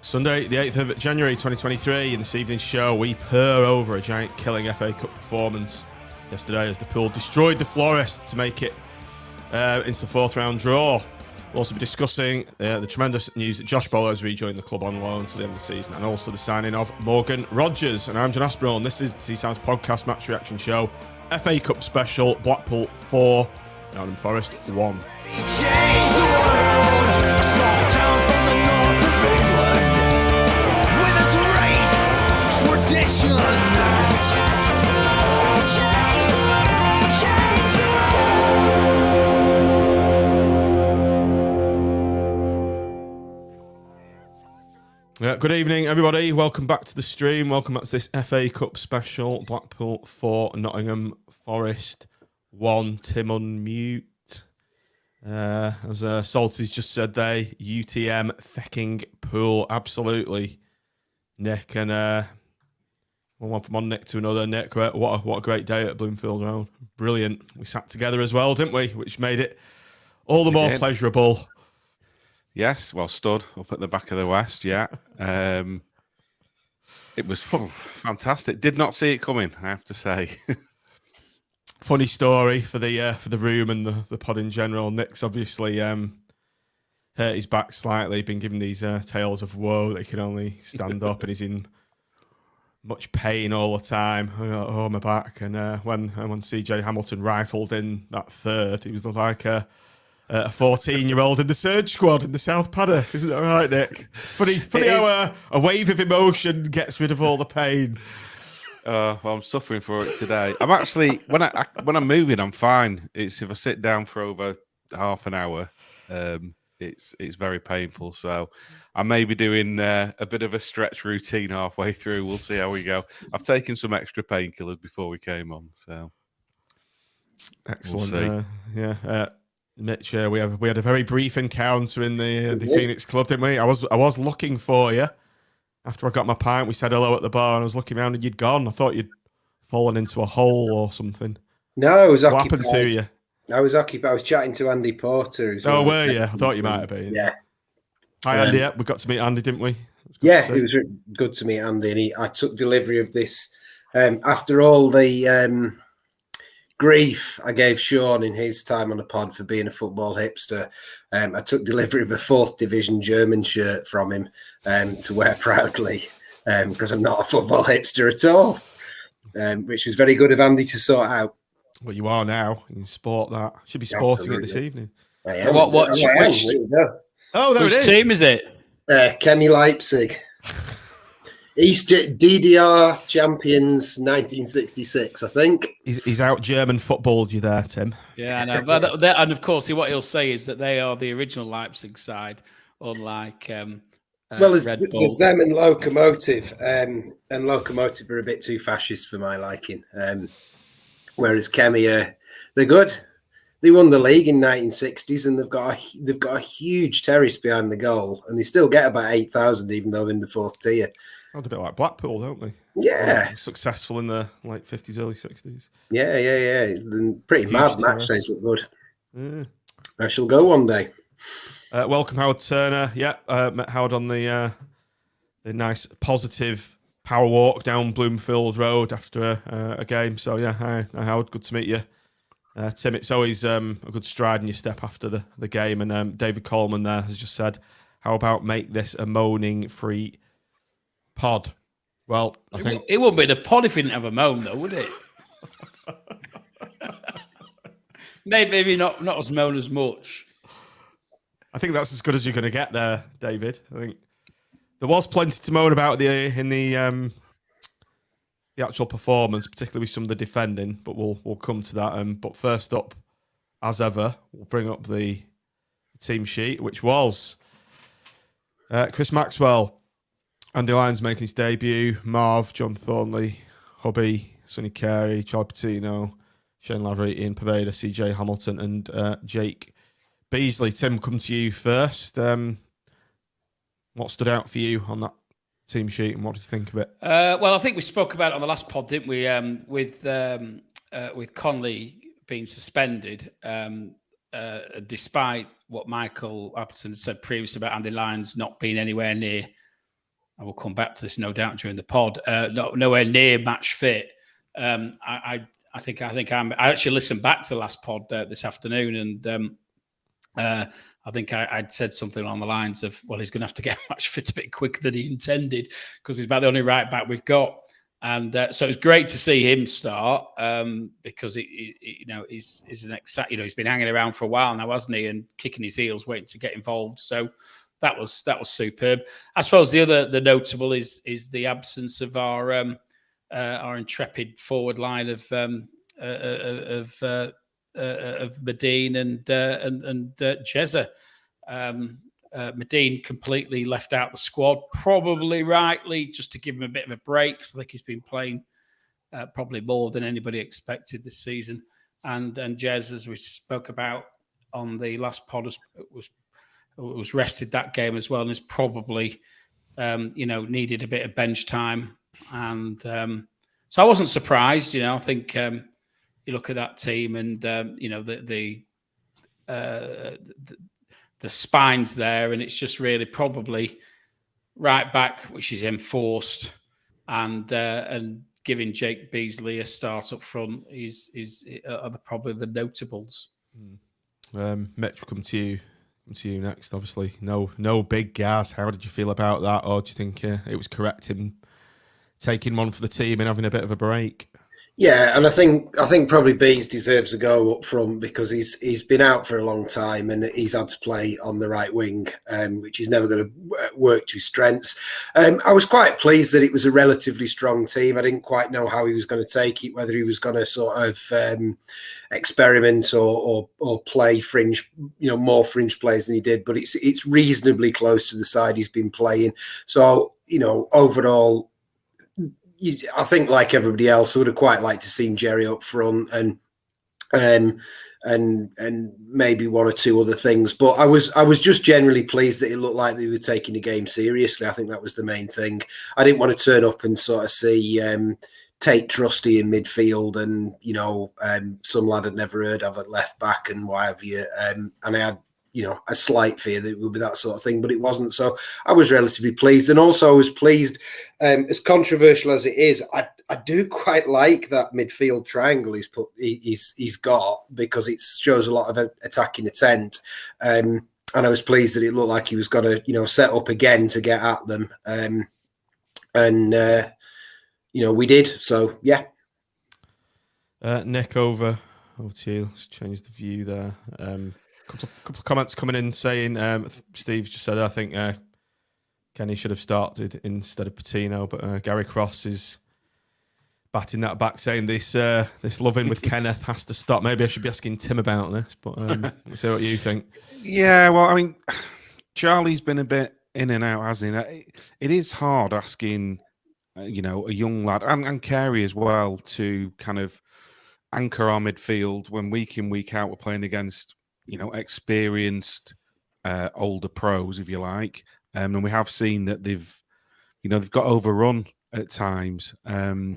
Sunday, the 8th of January 2023, in this evening's show, we purr over a giant killing FA Cup performance yesterday as the pool destroyed the Florists to make it into the fourth round draw. We'll also be discussing the tremendous news that Josh Bowler has rejoined the club on loan to the end of the season, and also the signing of Morgan Rogers. And I'm John Aspinall, and this is the Seaside's podcast match reaction show, FA Cup special, Blackpool 4, Nottingham Forest 1. Good evening, everybody. Welcome back to the stream. Welcome back to this FA Cup special. Blackpool 4, Nottingham Forest 1. Tim unmute. As Salty's just said there, UTM fecking pool. Absolutely, Nick. And we'll want from one Nick to another. Nick, what a great day at Bloomfield Road. Brilliant. We sat together as well, didn't we? Which made it all the more pleasurable. Yes, well, stood up at the back of the West, yeah. It was fantastic. Did not see it coming, I have to say. Funny story for the room and the pod in general. Nick's obviously hurt his back slightly, been given these tales of woe that he can only stand up, and he's in much pain all the time. Oh, my back. And when CJ Hamilton rifled in that third, he was like a 14-year-old in the surge squad in the South Paddock. Isn't that right, Nick? Funny how a wave of emotion gets rid of all the pain. Well, I'm suffering for it today. I'm actually when I'm moving, I'm fine. It's if I sit down for over half an hour, it's very painful. So I may be doing a bit of a stretch routine halfway through. We'll see how we go. I've taken some extra painkillers before we came on, so excellent. We'll Mitch, we had a very brief encounter in the Phoenix Club, didn't we? I was looking for you after I got my pint. We said hello at the bar, and I was looking around, and you'd gone. I thought you'd fallen into a hole or something. No, I was what occupied. Happened to you? I was occupied. I was chatting to Andy Porter. Were you? I thought you might have been. Yeah. Hi, Andy. We got to meet Andy, didn't we? It was good to meet Andy. And I took delivery of this after all the grief I gave Sean in his time on the pod for being a football hipster. I took delivery of a 4th Division German shirt from him to wear proudly because I'm not a football hipster at all, which was very good of Andy to sort out. Well, you are now. You can sport that. Should be sporting it this evening. I am. Which team is it? Kenny Leipzig. East DDR champions 1966, I think. He's out German footballed you there, Tim. Yeah, I know. But and of course, what he'll say is that they are the original Leipzig side, unlike there's them and Locomotive, and Locomotive are a bit too fascist for my liking. Whereas Chemie, they're good. They won the league in 1960s, and they've got a huge terrace behind the goal, and they still get about 8,000, even though they're in the 4th tier. Sounds a bit like Blackpool, don't they? Yeah. Successful in the late 50s, early 60s. Yeah. Pretty Huge mad terrace. match days look good. Yeah. I shall go one day. Welcome, Howard Turner. Yeah, met Howard on the nice, positive power walk down Bloomfield Road after a game. So, yeah, hi Howard. Good to meet you. Tim, it's always a good stride in your step after the game. And David Coleman there has just said, how about make this a moaning-free pod? Well, I think it wouldn't be the pod if we didn't have a moan, though, would it? Maybe not as moan as much. I think that's as good as you're going to get there, David. I think there was plenty to moan about in the actual performance, particularly with some of the defending, but we'll come to that. But first up, as ever, we'll bring up the team sheet, which was Chris Maxwell, Andy Lyons making his debut, Marv, John Thornley, Hubby, Sonny Carey, Charlie Patino, Shane Lavery, Ian Poveda, CJ Hamilton, and Jake Beasley. Tim, come to you first. What stood out for you on that team sheet, and what did you think of it? Well, I think we spoke about it on the last pod, didn't we? With Conley being suspended, despite what Michael Appleton said previously about Andy Lyons not being anywhere near I will come back to this no doubt during the pod. Nowhere near match fit. I think I actually listened back to the last pod this afternoon, and I think I'd said something along the lines of, well, he's going to have to get match fit a bit quicker than he intended because he's about the only right back we've got. And so it's great to see him start because he's an exciting. He's been hanging around for a while now, hasn't he? And kicking his heels, waiting to get involved. So that was superb. I suppose the notable is the absence of our intrepid forward line of Medine and Jezza. Medine completely left out the squad, probably rightly, just to give him a bit of a break. So I think he's been playing probably more than anybody expected this season. And Jez, as we spoke about on the last pod, was rested that game as well, and is probably needed a bit of bench time. And so I wasn't surprised. I think you look at that team, and the spine's there, and it's just really probably right back, which is enforced, and giving Jake Beasley a start up front are probably the notables. Mitch, will come to you next. Obviously, no big gas. How did you feel about that, or do you think it was correct him taking one for the team and having a bit of a break? Yeah, and I think probably Bees deserves a go up front because he's been out for a long time and he's had to play on the right wing, which is never going to work to his strengths. I was quite pleased that it was a relatively strong team. I didn't quite know how he was going to take it, whether he was going to sort of experiment or play fringe, more fringe players than he did. But it's reasonably close to the side he's been playing. So overall, I think, like everybody else, I would have quite liked to seen Jerry up front and maybe one or two other things. But I was just generally pleased that it looked like they were taking the game seriously. I think that was the main thing. I didn't want to turn up and sort of see Tate Trusty in midfield and some lad I'd never heard of at left back and what have you. And I had a slight fear that it would be that sort of thing, but it wasn't. So I was relatively pleased. And also I was pleased, as controversial as it is, I do quite like that midfield triangle he's got because it shows a lot of attacking intent. And I was pleased that it looked like he was going to, set up again to get at them. We did. So, yeah. Nick, over to you. Let's change the view there. Couple of comments coming in saying Steve just said I think Kenny should have started instead of Patino, but Gary Cross is batting that back saying this loving with Kenneth has to stop. Maybe I should be asking Tim about this, but let's see what you think. Yeah, well, I mean, Charlie's been a bit in and out, hasn't he? It is hard asking a young lad and Carey as well to kind of anchor our midfield when week in, week out we're playing against experienced older pros, if you like, and we have seen that they've got overrun at times. But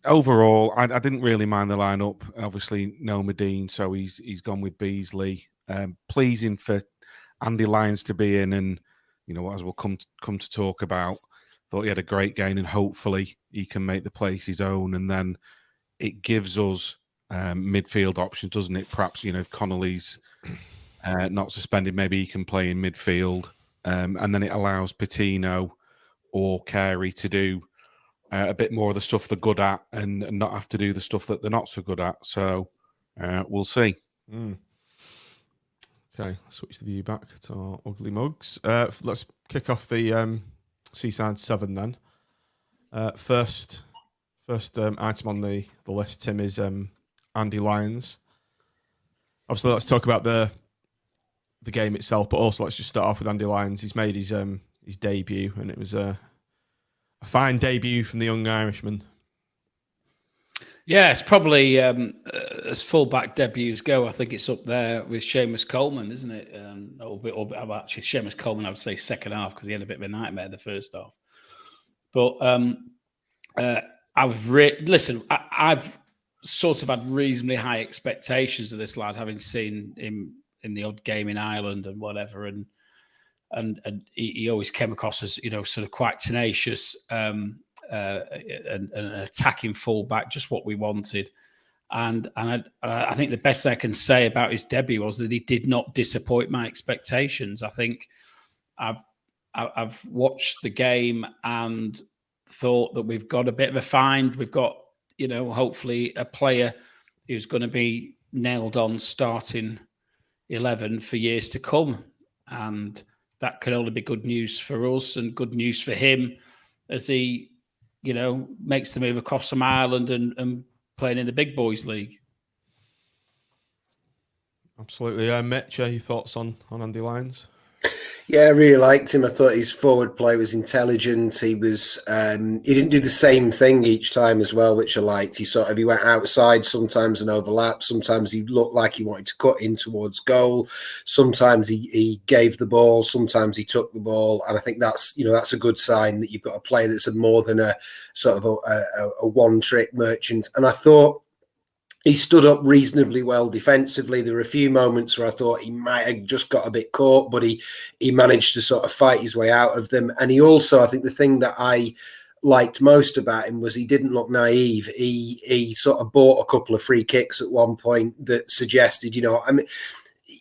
overall, I didn't really mind the lineup. Obviously, no Medine, so he's gone with Beasley. Pleasing for Andy Lyons to be in, and as we'll come to talk about, thought he had a great game, and hopefully he can make the place his own, and then it gives us midfield options, doesn't it? Perhaps if Connolly's not suspended, maybe he can play in midfield, and then it allows Patino or Carey to do a bit more of the stuff they're good at, and not have to do the stuff that they're not so good at. So we'll see. Okay, let's switch the view back to our ugly mugs. Let's kick off the Seaside 7 then. First item on the list, Tim, is Andy Lyons. Obviously, let's talk about the game itself, but also let's just start off with Andy Lyons. He's made his debut, and it was a fine debut from the young Irishman. Yeah, it's probably as full-back debuts go. I think it's up there with Seamus Coleman, isn't it? Actually, Seamus Coleman, I would say second half because he had a bit of a nightmare in the first half. But I've sort of had reasonably high expectations of this lad, having seen him in the odd game in Ireland and whatever. And and he always came across as, you know, sort of quite tenacious and an attacking fullback, just what we wanted. And I think the best I can say about his debut was that he did not disappoint my expectations. I think I've watched the game and thought that we've got a bit of a find. We've got, you know, hopefully a player who's going to be nailed on starting 11 for years to come. And that can only be good news for us and good news for him as he, you know, makes the move across from Ireland and playing in the big boys league. Absolutely. Mitch, your thoughts on Andy Lyons? Yeah, I really liked him. I thought his forward play was intelligent. He was he didn't do the same thing each time as well, which I liked. He went outside sometimes and overlapped. Sometimes he looked like he wanted to cut in towards goal. Sometimes he gave the ball. Sometimes he took the ball. And I think that's a good sign that you've got a player that's more than a sort of a one-trick merchant. And I thought he stood up reasonably well defensively. There were a few moments where I thought he might have just got a bit caught, but he managed to sort of fight his way out of them. And he also, I think the thing that I liked most about him was he didn't look naive. He sort of bought a couple of free kicks at one point that suggested, you know, I mean,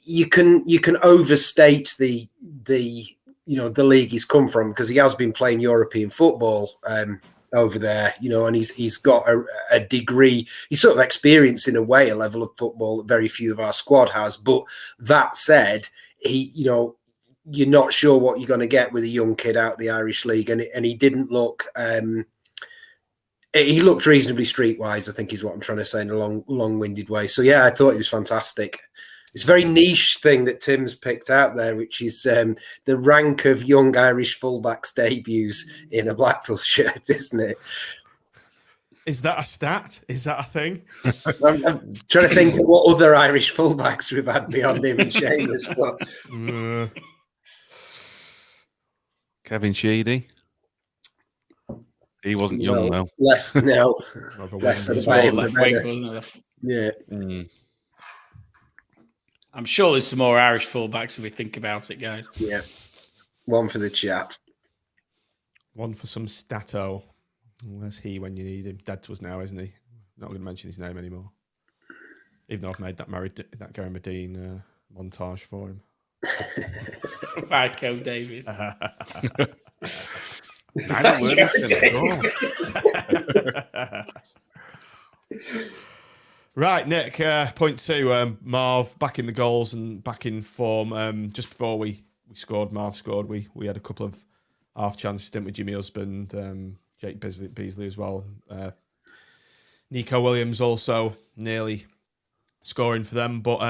you can overstate the league he's come from, because he has been playing European football over there, you know, and he's got a degree. He's sort of experienced in a way a level of football that very few of our squad has. But that said, you're not sure what you're going to get with a young kid out of the Irish League, and he didn't look. He looked reasonably streetwise, I think, is what I'm trying to say in a long-winded way. So yeah, I thought he was fantastic. It's a very niche thing that Tim's picked out there, which is the rank of young Irish fullbacks debuts in a Blackpool shirt, isn't it? Is that a stat? Is that a thing? I'm trying to think of what other Irish fullbacks we've had beyond him and Seamus. But... Kevin Sheedy. He wasn't young, though. Less than yeah. I'm sure there's some more Irish fullbacks if we think about it, guys. Yeah. One for the chat. One for some stato. Where's he when you need him? Dead to us now, isn't he? Not going to mention his name anymore. Even though I've made that Gary Medine montage for him. Marco Davies. I don't Right, Nick, point two. Marv back in the goals and back in form. Just before we scored, Marv scored. We had a couple of half chances, didn't we? Jimmy Husband, Jake Beasley as well. Nico Williams also nearly scoring for them, but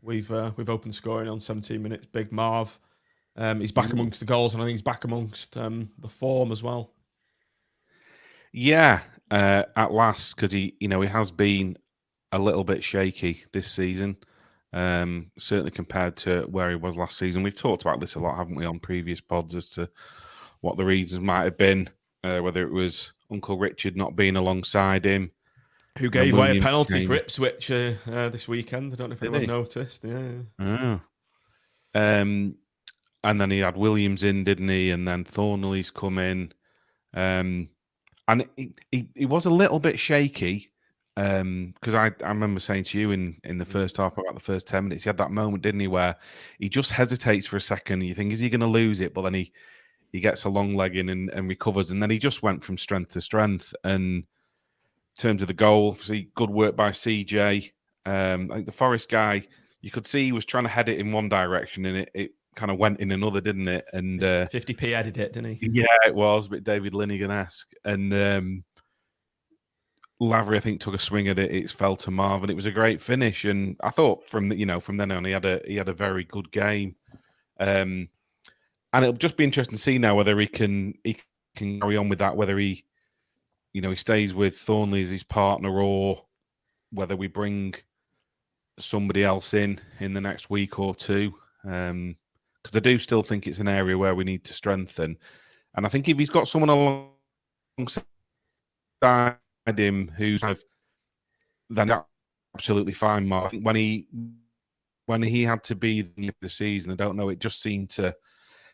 we've opened scoring on 17 minutes. Big Marv. He's back amongst the goals, and I think he's back amongst the form as well. Yeah, at last, because he has been a little bit shaky this season, certainly compared to where he was last season. We've talked about this a lot, haven't we, on previous pods as to what the reasons might have been, whether it was Uncle Richard not being alongside him. Who gave away a penalty for Ipswich this weekend. I don't know if anyone noticed. Yeah. Oh. And then he had Williams in, didn't he? And then Thornley's come in. And he was a little bit shaky because I remember saying to you in the first half, about the first 10 minutes, he had that moment, didn't he, where he just hesitates for a second. You think, is he going to lose it? But then he gets a long leg in and recovers. And then he just went from strength to strength. And in terms of the goal, obviously, good work by CJ. I think the Forest guy, you could see he was trying to head it in one direction and it kind of went in another, didn't it? And 50p headed it, didn't he? Yeah, it was a bit David Linigan-esque. And Lavery, I think, took a swing at it. It fell to Marv, and it was a great finish. And I thought from then on, he had a very good game. And it'll just be interesting to see now whether he can carry on with that, whether he stays with Thornley as his partner, or whether we bring somebody else in the next week or two. Because I do still think it's an area where we need to strengthen. And I think if he's got someone alongside him who's then absolutely fine, Mark. When he had to be the season, I don't know, it just seemed to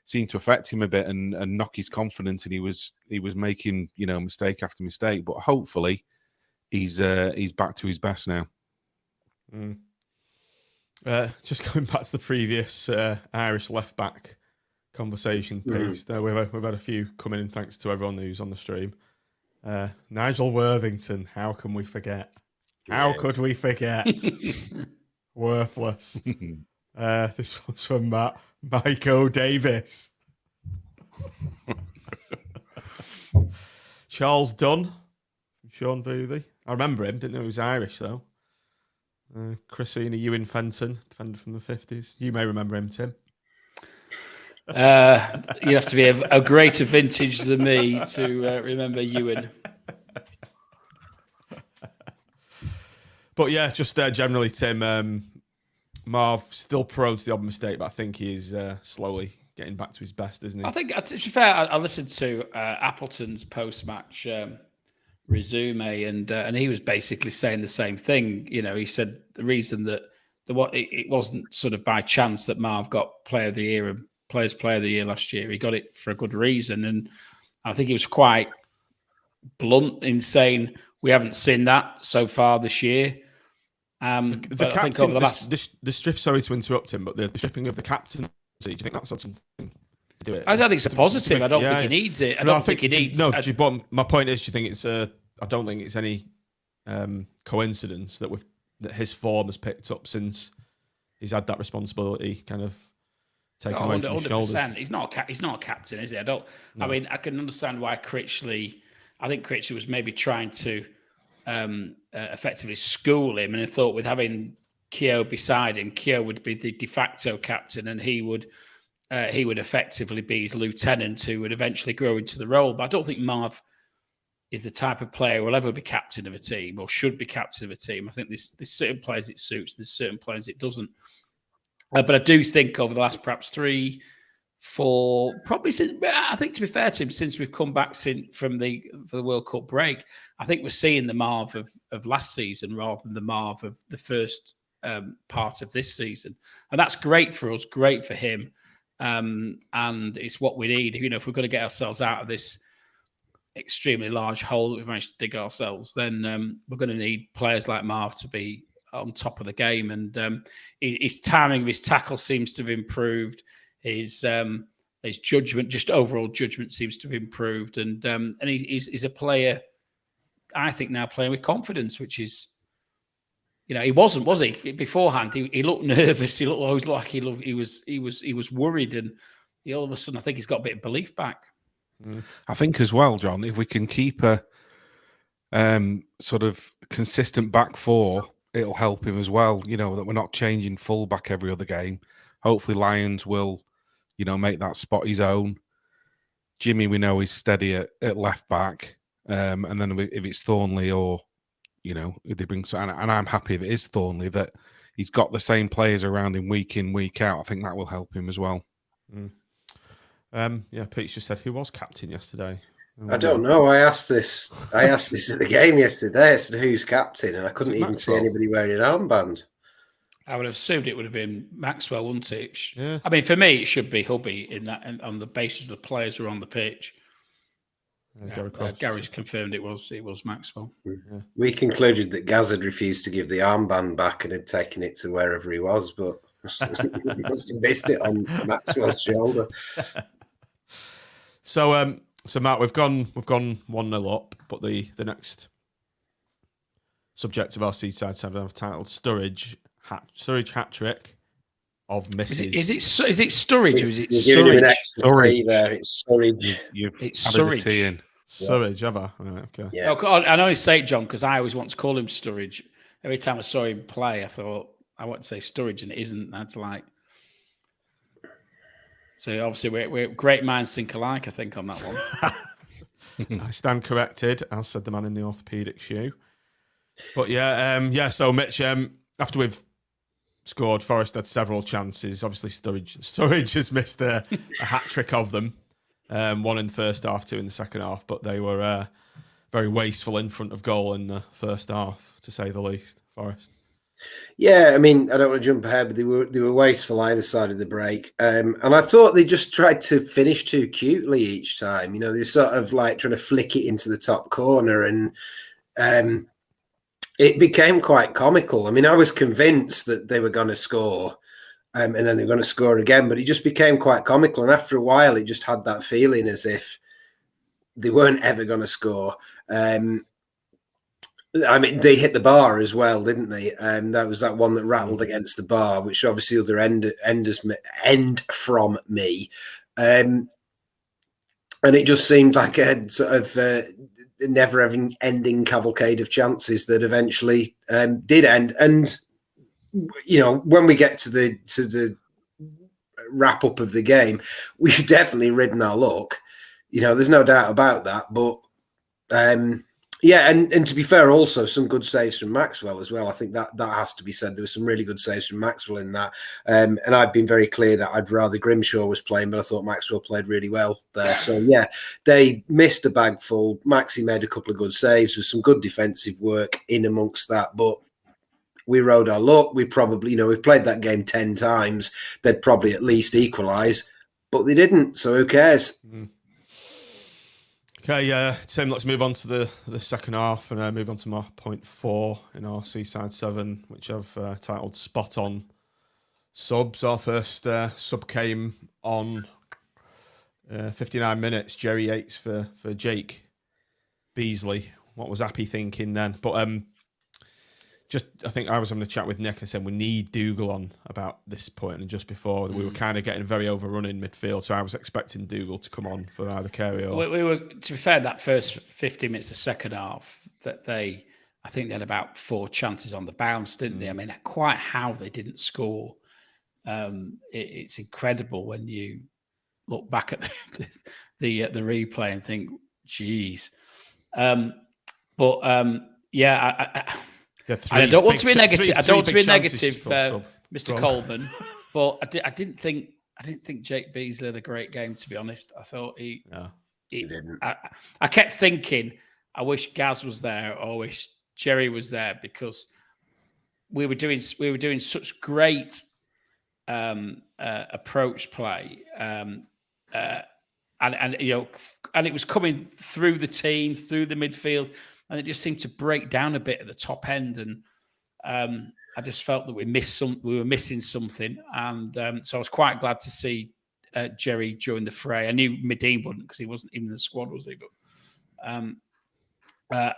seemed to affect him a bit and knock his confidence, and he was making mistake after mistake. But hopefully, he's back to his best now. Just going back to the previous Irish left back conversation piece, we've had a few coming in. Thanks to everyone who's on the stream. Nigel Worthington, how can we forget? How could we forget? Worthless. This one's from Michael Davis. Charles Dunn, Sean Boothie. I remember him, didn't know he was Irish though. Christina Ewan Fenton, defender from the 50s. You may remember him, Tim. You have to be a greater vintage than me to remember Ewan. But yeah, just generally, Tim, Marv still prone to the odd mistake, but I think he's slowly getting back to his best, isn't he? I think, to be fair, I listened to Appleton's post-match resume, and he was basically saying the same thing. He said the reason that it wasn't sort of by chance that Marv got Player of the Year and Players Player of the Year last year. He got it for a good reason, and I think he was quite blunt in saying we haven't seen that so far this year. The captain, the strip. Sorry to interrupt him, but the stripping of the captain. Do you think that's had something to do with it? I don't think it's a positive. I don't think he needs it. I don't think he needs. No, my point is, do you think it's a? I don't think it's any coincidence that his form has picked up since he's had that responsibility kind of taken away from his shoulders. He's not a captain, is he? I mean, I can understand why Critchley. I think Critchley was maybe trying to effectively school him, and he thought with having Keogh beside him, Keogh would be the de facto captain, and he would effectively be his lieutenant, who would eventually grow into the role. But I don't think Marv is the type of player who will ever be captain of a team or should be captain of a team. I think there's certain players it suits, there's certain players it doesn't. But I do think over the last perhaps 3, 4, probably since, I think to be fair to him, since we've come back from the World Cup break, I think we're seeing the Marv of last season rather than the Marv of the first part of this season. And that's great for us, great for him. And it's what we need. If we're going to get ourselves out of this extremely large hole that we've managed to dig ourselves, then we're going to need players like Marv to be on top of the game. And his timing of his tackle seems to have improved. His judgment, just overall judgment, seems to have improved. And he's a player, I think, now playing with confidence, which is, he wasn't, was he? Beforehand, he looked nervous. He looked always like he was worried, and all of a sudden, I think he's got a bit of belief back. I think as well, John, if we can keep a sort of consistent back four, it'll help him as well. That we're not changing full back every other game. Hopefully, Lyons will, make that spot his own. Jimmy, we know, is steady at left back, and then if it's Thornley or if they bring, and I'm happy if it is Thornley, that he's got the same players around him week in, week out. I think that will help him as well. Pete's just said, who was captain yesterday? I don't know. I asked this at the game yesterday. I said, who's captain? And I couldn't even see anybody wearing an armband. I would have assumed it would have been Maxwell, wouldn't it? Yeah. I mean, for me, it should be Hubby in that, and on the basis of the players who are on the pitch. Gary's confirmed it was Maxwell. Yeah. We concluded that Gaz had refused to give the armband back and had taken it to wherever he was, but he must have missed it on Maxwell's shoulder. So Matt, we've gone 1-0 up, but the next subject of our Seaside 7 I've titled Sturridge hat trick of misses. Is it Sturridge or is it Sturridge? Sturridge. There. It's Sturridge. It's Sturridge. Sturridge, have I? Right, okay. Yeah. I only say it, John, because I always want to call him Sturridge. Every time I saw him play, I thought I want to say Sturridge, and it isn't. That's like. So obviously we're great minds think alike, I think, on that one. I stand corrected, as said the man in the orthopaedic shoe. But so Mitch, after we've scored, Forest had several chances. Obviously, Sturridge has missed a hat trick of them. One in the first half, 2 in the second half, but they were very wasteful in front of goal in the first half, to say the least, Forest. Yeah, I mean, I don't want to jump ahead, but they were wasteful either side of the break. And I thought they just tried to finish too cutely each time. You know, they're sort of like trying to flick it into the top corner, and it became quite comical. I mean, I was convinced that they were going to score, and then they were going to score again, but it just became quite comical. And after a while, it just had that feeling as if they weren't ever going to score. I mean, they hit the bar as well, didn't they? That was that one that rattled against the bar, which obviously other end from me. And it just seemed like a sort of never-ending cavalcade of chances that eventually did end. And you know, when we get to the wrap up of the game, we've definitely ridden our luck. You know, there's no doubt about that. But yeah, and to be fair, also some good saves from Maxwell as well. I think that has to be said. There were some really good saves from Maxwell in that. And I've been very clear that I'd rather Grimshaw was playing, but I thought Maxwell played really well there. So yeah, they missed a bag full. Maxi made a couple of good saves with some good defensive work in amongst that, but we rode our luck. We probably, you know, we played that game 10 times. They'd probably at least equalise, but they didn't. So who cares? Okay, Tim, let's move on to the second half and move on to my point 4 in our Seaside 7, which I've titled Spot On Subs. Our first sub came on 59 minutes. Jerry Yates for Jake Beasley. What was Appy thinking then? But I think I was having a chat with Nick and said we need Dougal on about this point, and just before we were kind of getting very overrun in midfield, so I was expecting Dougal to come on for either Carey or. We were, to be fair, that first 50 minutes, the second half, that I think they had about 4 chances on the bounce, didn't they? I mean, quite how they didn't score. It's incredible when you look back at the replay and think, geez. Yeah. I don't want to be negative. I don't want to be negative, Mr. Coleman. But I didn't think Jake Beasley had a great game. To be honest, I thought he didn't. I kept thinking, I wish Gaz was there, or I wish Jerry was there, because we were doing such great approach play, and you know, and it was coming through the team, through the midfield. And it just seemed to break down a bit at the top end, and I just felt that we were missing something, and so I was quite glad to see Jerry join the fray. I knew Medine wouldn't, because he wasn't even in the squad, was he? But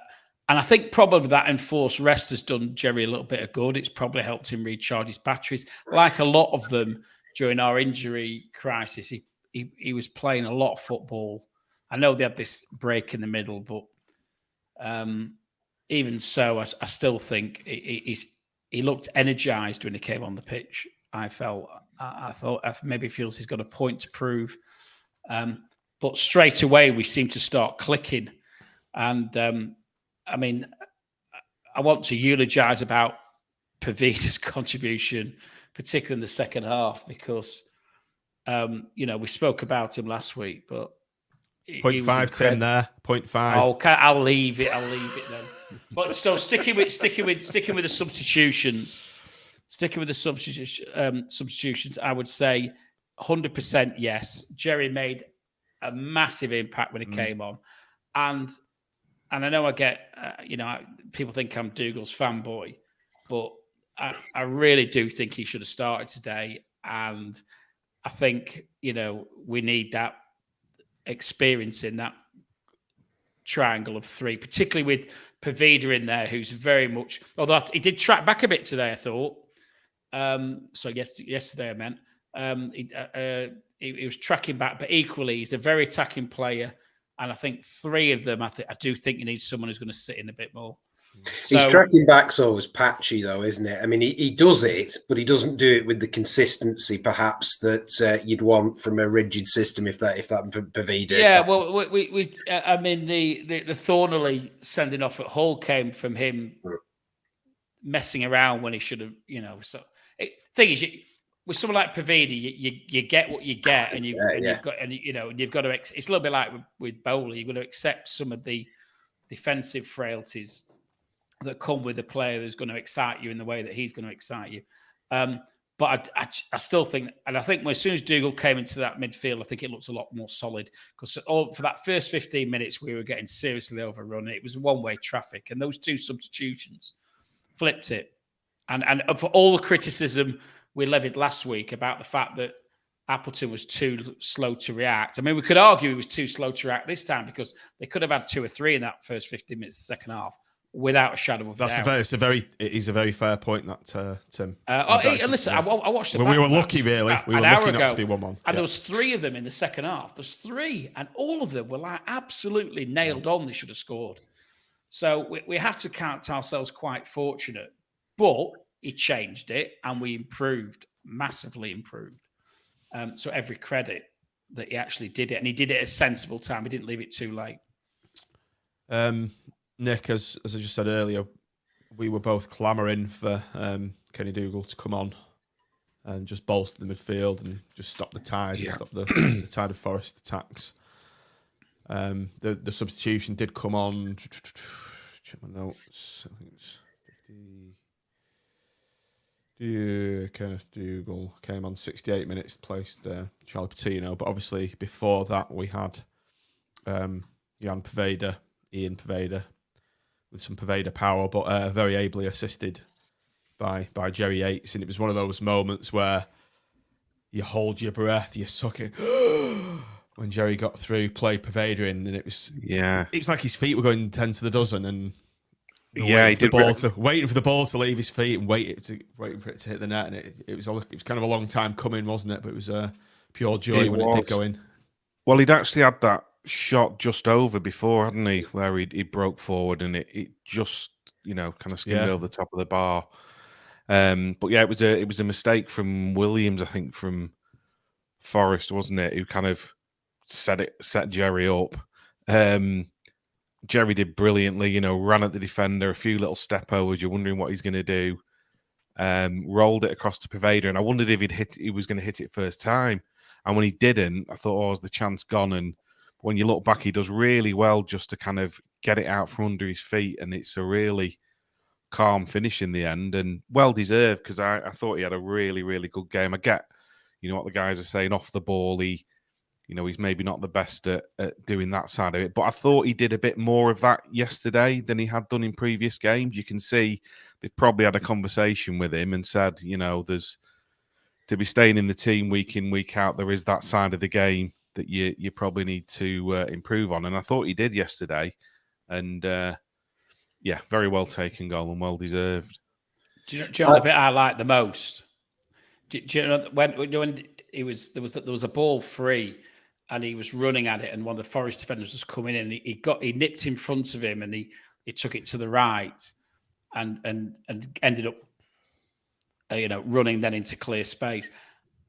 and I think probably that enforced rest has done Jerry a little bit of good. It's probably helped him recharge his batteries. Like a lot of them during our injury crisis, he was playing a lot of football. I know they had this break in the middle, but. Even so, I still think he looked energised when he came on the pitch. I thought maybe feels he's got a point to prove, but straight away we seem to start clicking. And I mean, I want to eulogise about Poveda's contribution, particularly in the second half, because you know, we spoke about him last week, but. 0.5 Tim there. 0.5. Oh, I'll leave it then. But so sticking with the substitutions, substitutions, I would say 100% yes. Jerry made a massive impact when he came on, and I know I get you know, people think I'm Dougal's fanboy, but I really do think he should have started today, and I think, you know, we need that experience in that triangle of 3, particularly with Poveda in there, who's very much, although he did track back a bit today, I thought. So yesterday I meant. He was tracking back, but equally he's a very attacking player, and I think 3 of them, I do think you need someone who's going to sit in a bit more. His tracking back's always patchy, though, isn't it? I mean, he does it, but he doesn't do it with the consistency, perhaps, that you'd want from a rigid system. If that Poveda. Yeah, well, I mean, the Thornley sending off at Hull came from him messing around when he should have, you know. So, thing is, with someone like Poveda, you get what you get, and you've got to. It's a little bit like with Bowley. You've got to accept some of the defensive frailties that come with a player that's going to excite you in the way that he's going to excite you. But I still think, and I think as soon as Dougal came into that midfield, I think it looks a lot more solid because for that first 15 minutes, we were getting seriously overrun. It was one-way traffic, and those 2 substitutions flipped it. And for all the criticism we levied last week about the fact that Appleton was too slow to react. I mean, we could argue he was too slow to react this time because they could have had 2 or 3 in that first 15 minutes of the second half. Without a shadow of doubt. It is a very fair point, that Tim. Listen, I watched it. We were lucky, really. We were lucky not to be 1-1. And there was 3 of them in the second half. There's 3, and all of them were like absolutely nailed on. They should have scored. So we have to count ourselves quite fortunate. But he changed it, and we improved, massively improved. So every credit that he actually did it, and he did it at a sensible time. He didn't leave it too late. Nick, as I just said earlier, we were both clamouring for Kenny Dougal to come on and just bolster the midfield and just stop the tide, and stop the tide of Forest attacks. The substitution did come on. Check my notes. I think it's 50. Kenneth Dougal came on 68 minutes, placed Charlie Patino. But obviously before that we had Ian Poveda with some Poveda power, but very ably assisted by Jerry Yates. And it was one of those moments where you hold your breath, you suck it. When Jerry got through, played Poveda in, and it was like his feet were going 10 to the dozen, and waiting for the ball to leave his feet and waiting for it to hit the net. And it was kind of a long time coming, wasn't it? But it was pure joy when it did go in. Well, he'd actually had that shot just over before, hadn't he? Where he broke forward and it just kind of skimmed over the top of the bar. But yeah, it was a mistake from Williams, I think, from Forest, wasn't it? Who kind of set Jerry up. Jerry did brilliantly, ran at the defender, a few little step overs. You're wondering what he's going to do. Rolled it across to Poveda, and I wondered if he was going to hit it first time. And when he didn't, I thought, is the chance gone? And when you look back, he does really well just to kind of get it out from under his feet, and it's a really calm finish in the end, and well deserved, because I thought he had a really, really good game. I get, what the guys are saying off the ball. He's maybe not the best at doing that side of it, but I thought he did a bit more of that yesterday than he had done in previous games. You can see they've probably had a conversation with him and said, there's to be staying in the team week in, week out, there is that side of the game that you probably need to improve on. And I thought he did yesterday. And very well taken goal and well deserved. Do you know the bit I like the most? Do you know when there was a ball free and he was running at it, and one of the Forest defenders was coming in, and he nipped in front of him, and he took it to the right and ended up running then into clear space.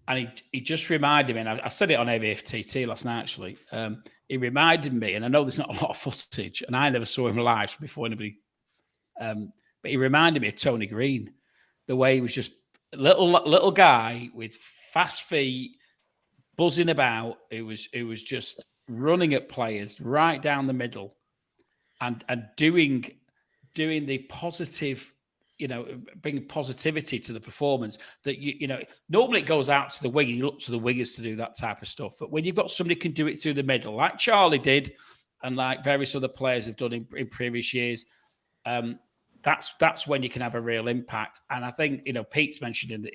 And he just reminded me, and I said it on AVFTT last night, actually. He reminded me, and I know there's not a lot of footage, and I never saw him live before anybody, but he reminded me of Tony Green, the way he was just a little guy with fast feet, buzzing about. It was just running at players right down the middle, and doing the positive, bringing positivity to the performance. That normally it goes out to the wing. You look to the wingers to do that type of stuff. But when you've got somebody who can do it through the middle, like Charlie did, and like various other players have done in previous years, that's when you can have a real impact. And I think Pete's mentioned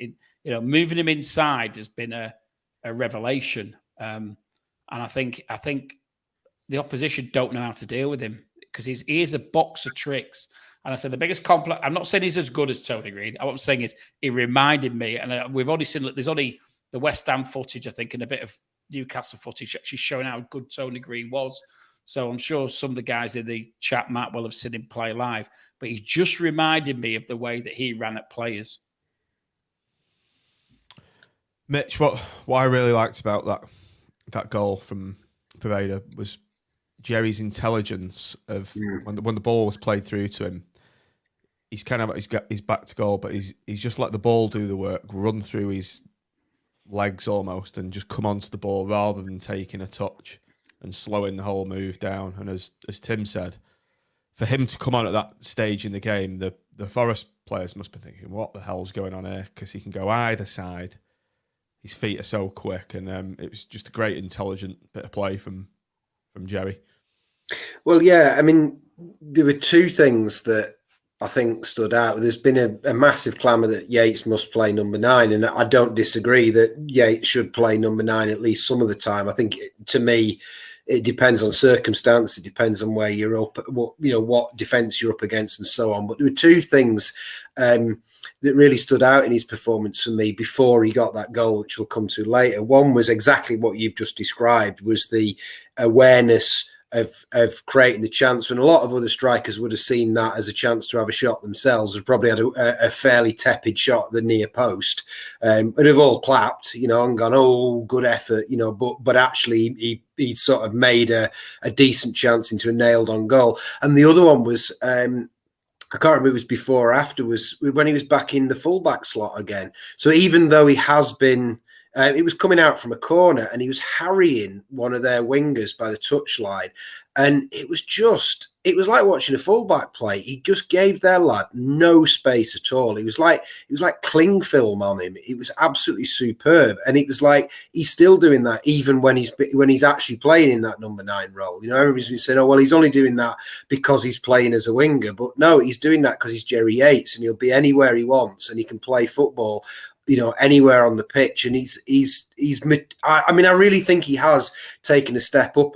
moving him inside has been a revelation. And I think the opposition don't know how to deal with him, because he is a box of tricks. And I said the biggest compliment, I'm not saying he's as good as Tony Green. What I'm saying is he reminded me, and we've only seen, there's only the West Ham footage, I think, and a bit of Newcastle footage actually showing how good Tony Green was. So I'm sure some of the guys in the chat, Matt, will have seen him play live. But he just reminded me of the way that he ran at players. Mitch, what I really liked about that goal from Poveda was Jerry's intelligence of when the ball was played through to him. He's got his back to goal, but he's just let the ball do the work, run through his legs almost, and just come onto the ball rather than taking a touch and slowing the whole move down. And as Tim said, for him to come on at that stage in the game, the Forest players must be thinking, what the hell's going on here? Because he can go either side. His feet are so quick, and it was just a great, intelligent bit of play from Jerry. Well, yeah, I mean, there were two things that I think stood out. There's been a massive clamour that Yates must play number 9, and I don't disagree that Yates should play number 9 at least some of the time. I think, to me, it depends on circumstance. It depends on where you're up, what defence you're up against, and so on. But there were two things that really stood out in his performance for me before he got that goal, which we'll come to later. One was exactly what you've just described, was the awareness of creating the chance, when a lot of other strikers would have seen that as a chance to have a shot themselves, and probably had a fairly tepid shot at the near post, and have all clapped, and gone, oh, good effort, but actually he sort of made a decent chance into a nailed on goal. And the other one was, I can't remember if it was before or after, was when he was back in the fullback slot again. So even though he has been, it was coming out from a corner and he was harrying one of their wingers by the touchline. And it was like watching a fullback play. He just gave their lad no space at all. It was like cling film on him. It was absolutely superb. And it was like he's still doing that even when he's actually playing in that number 9 role. Everybody's been saying, oh, well, he's only doing that because he's playing as a winger. But no, he's doing that because he's Jerry Yates, and he'll be anywhere he wants, and he can play football anywhere on the pitch. And I really think he has taken a step up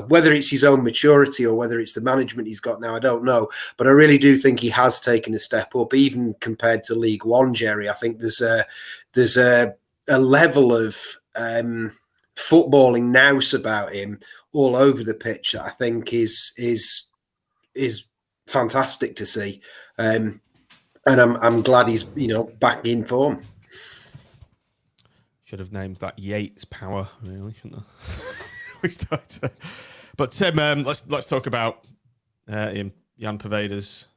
whether it's his own maturity or whether it's the management he's got now, I don't know. But I really do think he has taken a step up, even compared to League One, Jerry. I think there's a level of footballing nous about him all over the pitch that I think is fantastic to see. And I'm glad he's back in form. Should have named that Yates Power, really, shouldn't I? We started, but Tim, let's talk about Jan Poveda's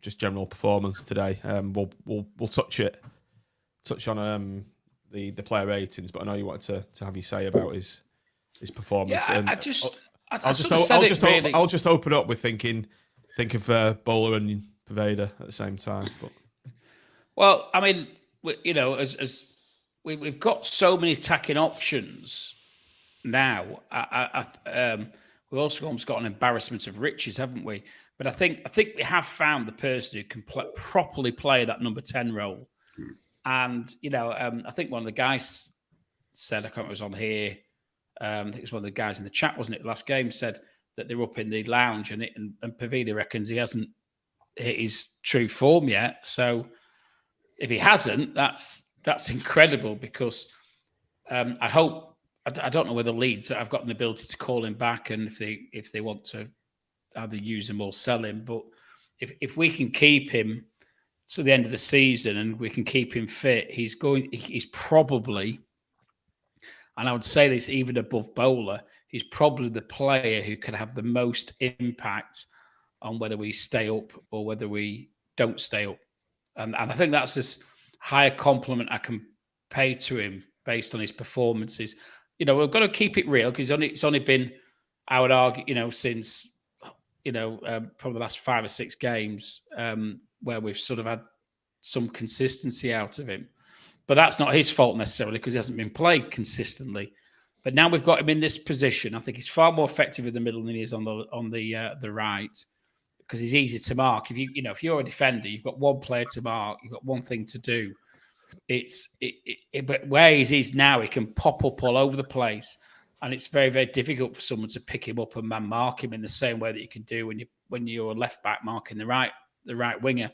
just general performance today. We'll touch on the player ratings, but I know you wanted to have your say about his performance. Yeah, I'll just open up with think of Bowler and Poveda at the same time. But well, I mean, as we've got so many attacking options now. We've also almost got an embarrassment of riches, haven't we? But I think we have found the person who can properly play that number 10 role. And I think one of the guys said, I can't remember, it was on here. I think it was one of the guys in the chat, wasn't it? Last game, said that they're up in the lounge, and Poveda reckons he hasn't hit his true form yet. So if he hasn't, that's incredible, because I hope. I don't know whether Leeds have got an ability to call him back, and if they want to either use him or sell him. But if we can keep him to the end of the season and we can keep him fit, he's probably, and I would say this even above Bowler, he's probably the player who could have the most impact on whether we stay up or whether we don't stay up. And I think that's as high a compliment I can pay to him based on his performances. We've got to keep it real, because it's only been, I would argue, since, probably the last 5 or 6 games where we've sort of had some consistency out of him. But that's not his fault necessarily, because he hasn't been played consistently. But now we've got him in this position. I think he's far more effective in the middle than he is on the right, because he's easy to mark. If you're a defender, you've got one player to mark, you've got one thing to do. But where he is now, he can pop up all over the place, and it's very, very difficult for someone to pick him up and man mark him in the same way that you can do when you're a left back marking the right winger.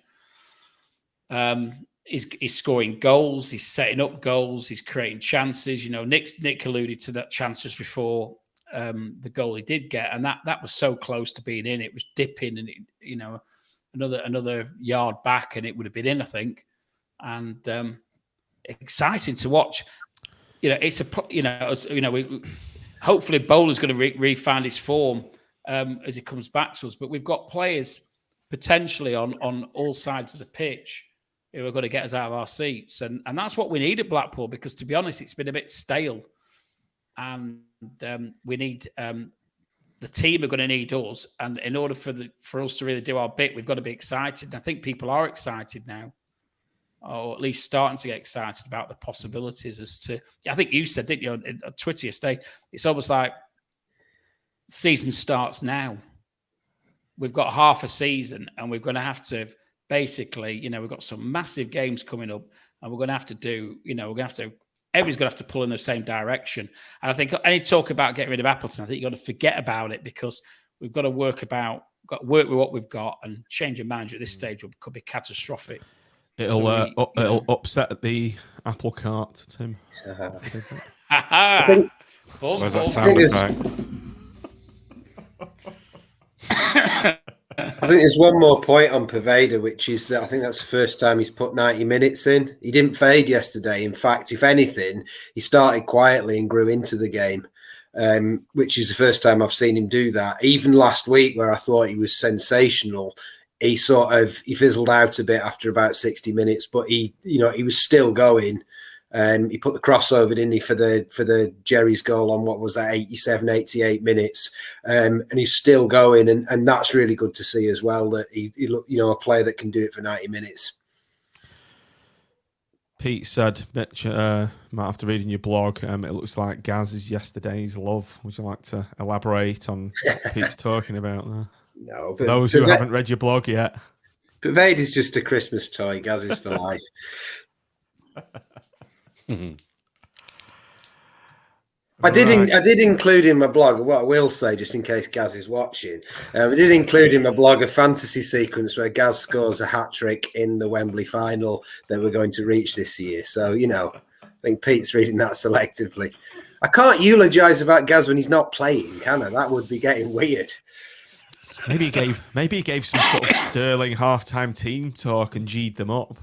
He's scoring goals, he's setting up goals, he's creating chances. Nick alluded to that chance just before the goal he did get, and that was so close to being in. It was dipping, and another yard back, and it would have been in, I think. And exciting to watch. Hopefully Bowler's going to re-find his form as he comes back to us. But we've got players potentially on all sides of the pitch who are going to get us out of our seats, and that's what we need at Blackpool, because, to be honest, it's been a bit stale, and we need the team are going to need us, and in order for us to really do our bit, we've got to be excited. And I think people are excited now, or at least starting to get excited about the possibilities as to. I think you said, didn't you, on Twitter yesterday? It's almost like the season starts now. We've got half a season, and we're going to have to basically, we've got some massive games coming up, and we're going to have to do, we're going to have to. Everybody's going to have to pull in the same direction. And I think any talk about getting rid of Appleton, I think you've got to forget about it, because we've got to work with what we've got, and change of manager at this stage could be catastrophic. It'll upset the apple cart, Tim. Where's that sound effect? I think there's one more point on Poveda, which is that I think that's the first time he's put 90 minutes in. He didn't fade yesterday. In fact, if anything, he started quietly and grew into the game, which is the first time I've seen him do that. Even last week, where I thought he was sensational, he fizzled out a bit after about 60 minutes, but he was still going. He put the crossover, didn't he, for the Jerry's goal on, what was that, 87, 88 minutes, and he's still going, and that's really good to see as well, that he a player that can do it for 90 minutes. Pete said, Mitch, Matt, after reading your blog, it looks like Gaz is yesterday's love. Would you like to elaborate on what Pete's talking about there? No, for those who haven't read your blog yet. Poveda is just a Christmas toy. Gaz is for life. I did include in my blog, what I will say, just in case Gaz is watching, I did include in my blog a fantasy sequence where Gaz scores a hat-trick in the Wembley final that we're going to reach this year. So, I think Pete's reading that selectively. I can't eulogise about Gaz when he's not playing, can I? That would be getting weird. Maybe he gave some sort of sterling halftime team talk and G'd them up.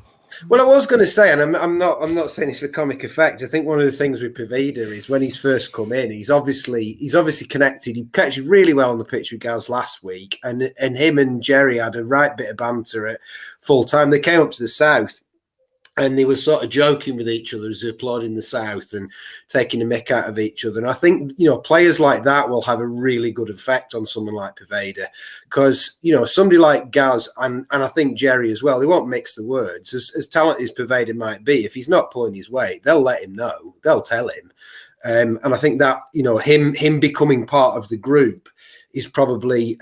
Well, I was going to say, and I'm not saying it's for comic effect. I think one of the things with Poveda is when he's first come in, he's obviously connected. He connected really well on the pitch with Gaz last week, and him and Jerry had a right bit of banter at full time. They came up to the south, and they were sort of joking with each other as they applauded in the south and taking the mick out of each other. And I think, players like that will have a really good effect on someone like Poveda, because, somebody like Gaz and I think Jerry as well, they won't mix the words. As talented as Poveda might be, if he's not pulling his weight, they'll let him know. They'll tell him. And I think that, him becoming part of the group is probably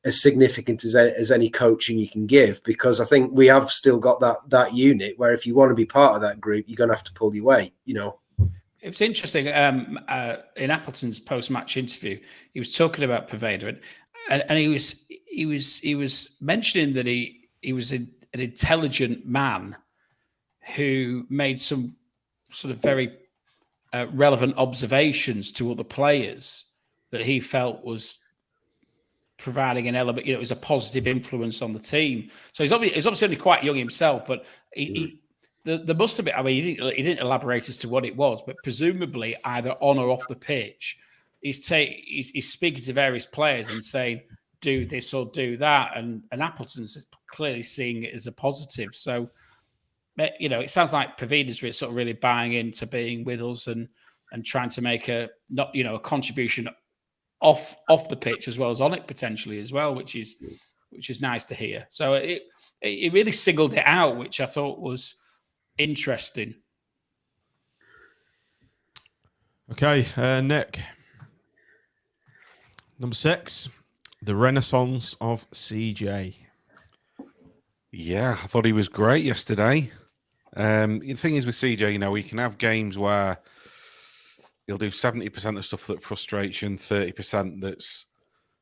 as significant as any coaching you can give, because I think we have still got that unit where if you want to be part of that group, you're going to have to pull your weight, It was interesting. In Appleton's post-match interview, he was talking about Poveda, and he was mentioning that he was an intelligent man who made some sort of very relevant observations to other players that he felt was providing an element, it was a positive influence on the team. So he's obviously only quite young himself, but there must have been, he didn't elaborate as to what it was, but presumably either on or off the pitch, he's speaking to various players and saying, do this or do that. And Appleton's clearly seeing it as a positive. So, it sounds like Poveda's sort of really buying into being with us and trying to make a contribution off the pitch as well as on it potentially as well, which is nice to hear. So it really singled it out, which I thought was interesting. Okay, Nick. Number 6, the Renaissance of CJ. Yeah, I thought he was great yesterday. The thing is with CJ, we can have games where he'll do 70% of stuff that frustrates you and 30%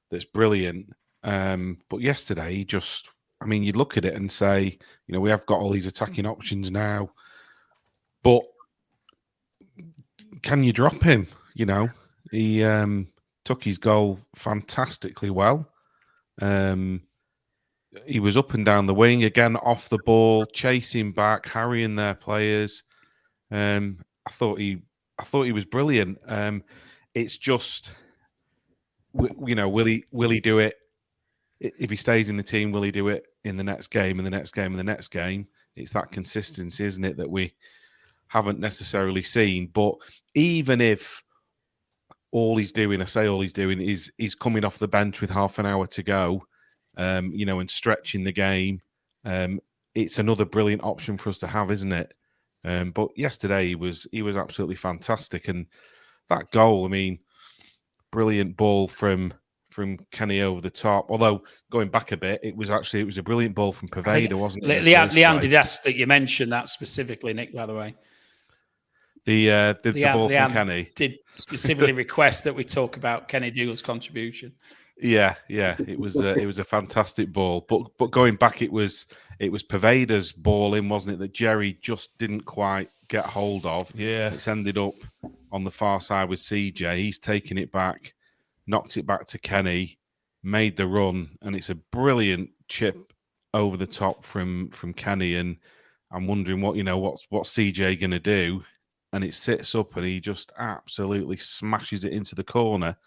that's brilliant. But yesterday, he just, you'd look at it and say, we have got all these attacking options now, but can you drop him? He took his goal fantastically well. He was up and down the wing, again, off the ball, chasing back, harrying their players. I thought he was brilliant. It's just, will he do it? If he stays in the team, will he do it in the next game and the next game and the next game? It's that consistency, isn't it, that we haven't necessarily seen. But even if all he's doing, is coming off the bench with half an hour to go, and stretching the game. It's another brilliant option for us to have, isn't it? But yesterday he was absolutely fantastic, and that goal, I mean, brilliant ball from Kenny over the top. Although going back a bit, it was a brilliant ball from Poveda, wasn't it? Leanne did ask that you mentioned that specifically, Nick. By the way, the ball from Kenny did specifically request that we talk about Kenny Dougal's contribution. Yeah, it was a fantastic ball. But going back, it was Poveda's ball in, wasn't it? That Jerry just didn't quite get hold of. Yeah, it's ended up on the far side with CJ. He's taken it back, knocked it back to Kenny, made the run, and it's a brilliant chip over the top from Kenny. And I'm wondering what's CJ going to do, and it sits up, and he just absolutely smashes it into the corner.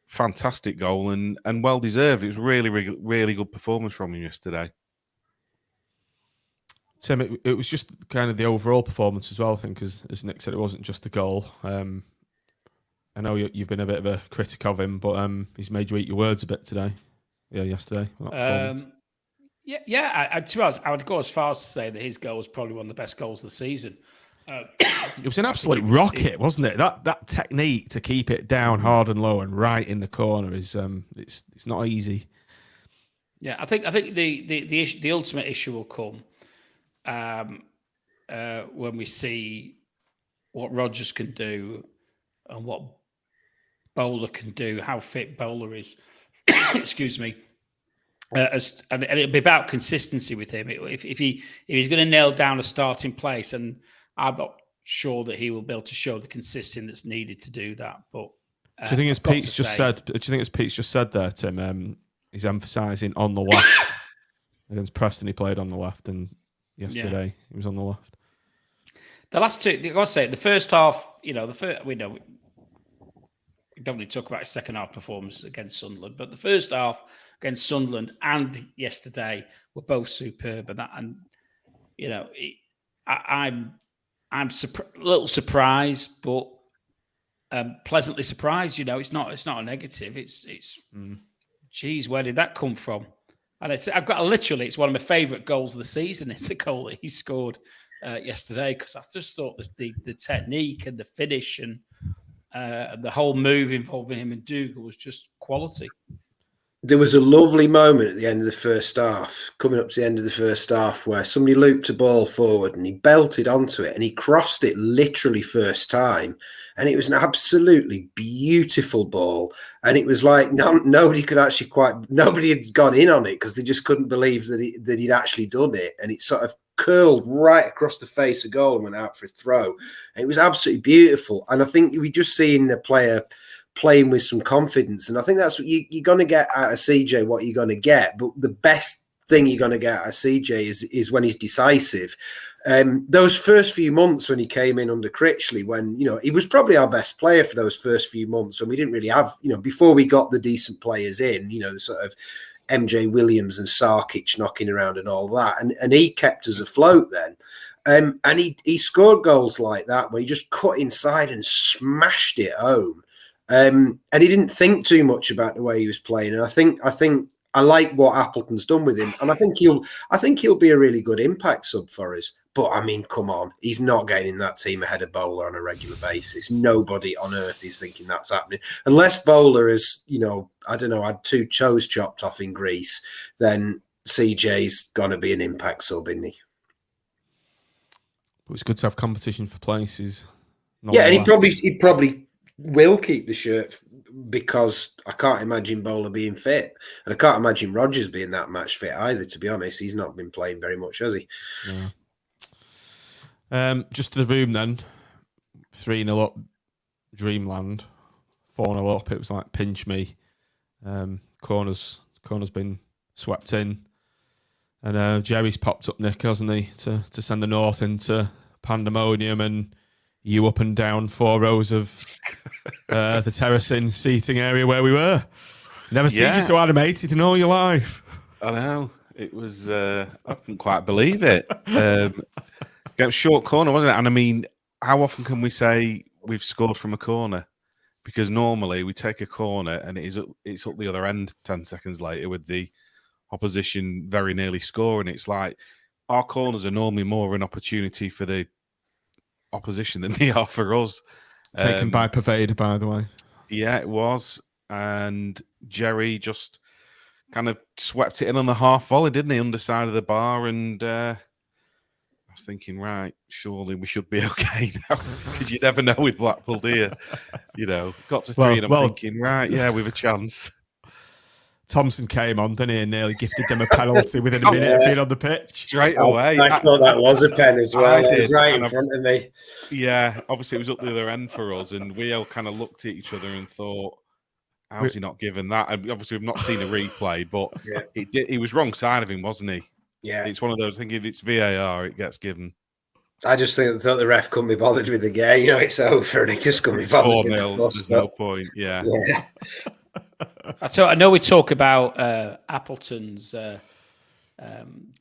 Fantastic goal and well deserved. It was really, really, really good performance from him yesterday. Tim, it was just kind of the overall performance as well, I think, because as Nick said, it wasn't just the goal. I know you've been a bit of a critic of him, but he's made you eat your words a bit today. Yeah, yesterday. To be honest, I would go as far as to say that his goal was probably one of the best goals of the season. It was an absolute rocket, wasn't it? That technique to keep it down hard and low and right in the corner is it's not easy. Yeah, I think the ultimate issue will come when we see what Rodgers can do and what Bowler can do, how fit Bowler is. Excuse me. And it'll be about consistency with him. If he's going to nail down a starting place, and I'm not sure that he will be able to show the consistency that's needed to do that. But do you think, as Pete's just said there, Tim? He's emphasising on the left against Preston. He played on the left, and yesterday he was on the left. The last two, I got to say, the first half. We don't really talk about his second half performance against Sunderland, but the first half against Sunderland and yesterday were both superb. I'm a little surprised, but pleasantly surprised. It's not a negative. Geez, where did that come from? And it's one of my favourite goals of the season. It's the goal that he scored yesterday, because I just thought the technique and the finish and the whole move involving him and Dougal was just quality. There was a lovely moment at the end of the first half, coming up to the end of the first half, where somebody looped a ball forward and he belted onto it and he crossed it literally first time. And it was an absolutely beautiful ball. And it was like nobody had gone in on it because they just couldn't believe that he'd actually done it. And it sort of curled right across the face of goal and went out for a throw. And it was absolutely beautiful. And I think we just seen the player playing with some confidence, and I think that's what you're going to get out of CJ. What you're going to get, but the best thing you're going to get out of CJ is when he's decisive. Those first few months when he came in under Critchley, when he was probably our best player for those first few months when we didn't really have before we got the decent players in, the sort of MJ Williams and Sarkic knocking around and all that, and he kept us afloat then. And he scored goals like that where he just cut inside and smashed it home. And he didn't think too much about the way he was playing. And I think I like what Appleton's done with him. And I think he'll be a really good impact sub for us. But I mean, come on, he's not getting in that team ahead of Bowler on a regular basis. Nobody on earth is thinking that's happening. Unless Bowler is, had 2 toes chopped off in Greece, then CJ's gonna be an impact sub, isn't he? But it's good to have competition for places. Yeah, and he probably will keep the shirt, because I can't imagine Bowler being fit, and I can't imagine Rodgers being that match fit either. To be honest, he's not been playing very much, has he? Yeah. Just to the room then. 3-0 up, Dreamland. 4-0 up. It was like pinch me. Corner's been swept in, and Jerry's popped up, Nick, hasn't he, to send the North into pandemonium, and you up and down 4 rows of the terracing seating area where we were. Never seen you so animated in all your life. I know. It was, I couldn't quite believe it. Short corner, wasn't it? And I mean, how often can we say we've scored from a corner? because normally we take a corner and it's up the other end 10 seconds later with the opposition very nearly scoring. It's like our corners are normally more of an opportunity for the opposition than they are for us. Taken by Poveda, by the way. Yeah, it was. And Jerry just kind of swept it in on the half volley, didn't he, underside of the bar? And I was thinking, right, surely we should be okay now, because you never know with Blackpool, do you? You know, got to 3 and I'm thinking, right, yeah, we've a chance. Thompson came on, didn't he, and nearly gifted them a penalty within a minute of being on the pitch. Straight away. I thought that was a pen as well. It was right in front of me. Yeah, obviously it was up the other end for us, and we all kind of looked at each other and thought, how's he not given that? And obviously we've not seen a replay, but he was wrong side of him, wasn't he? Yeah. It's one of those, I think if it's VAR, it gets given. I just thought the ref couldn't be bothered with the game. You know, it's over and he just couldn't be bothered. 4-0, there's no point, yeah. I know we talk about Appleton's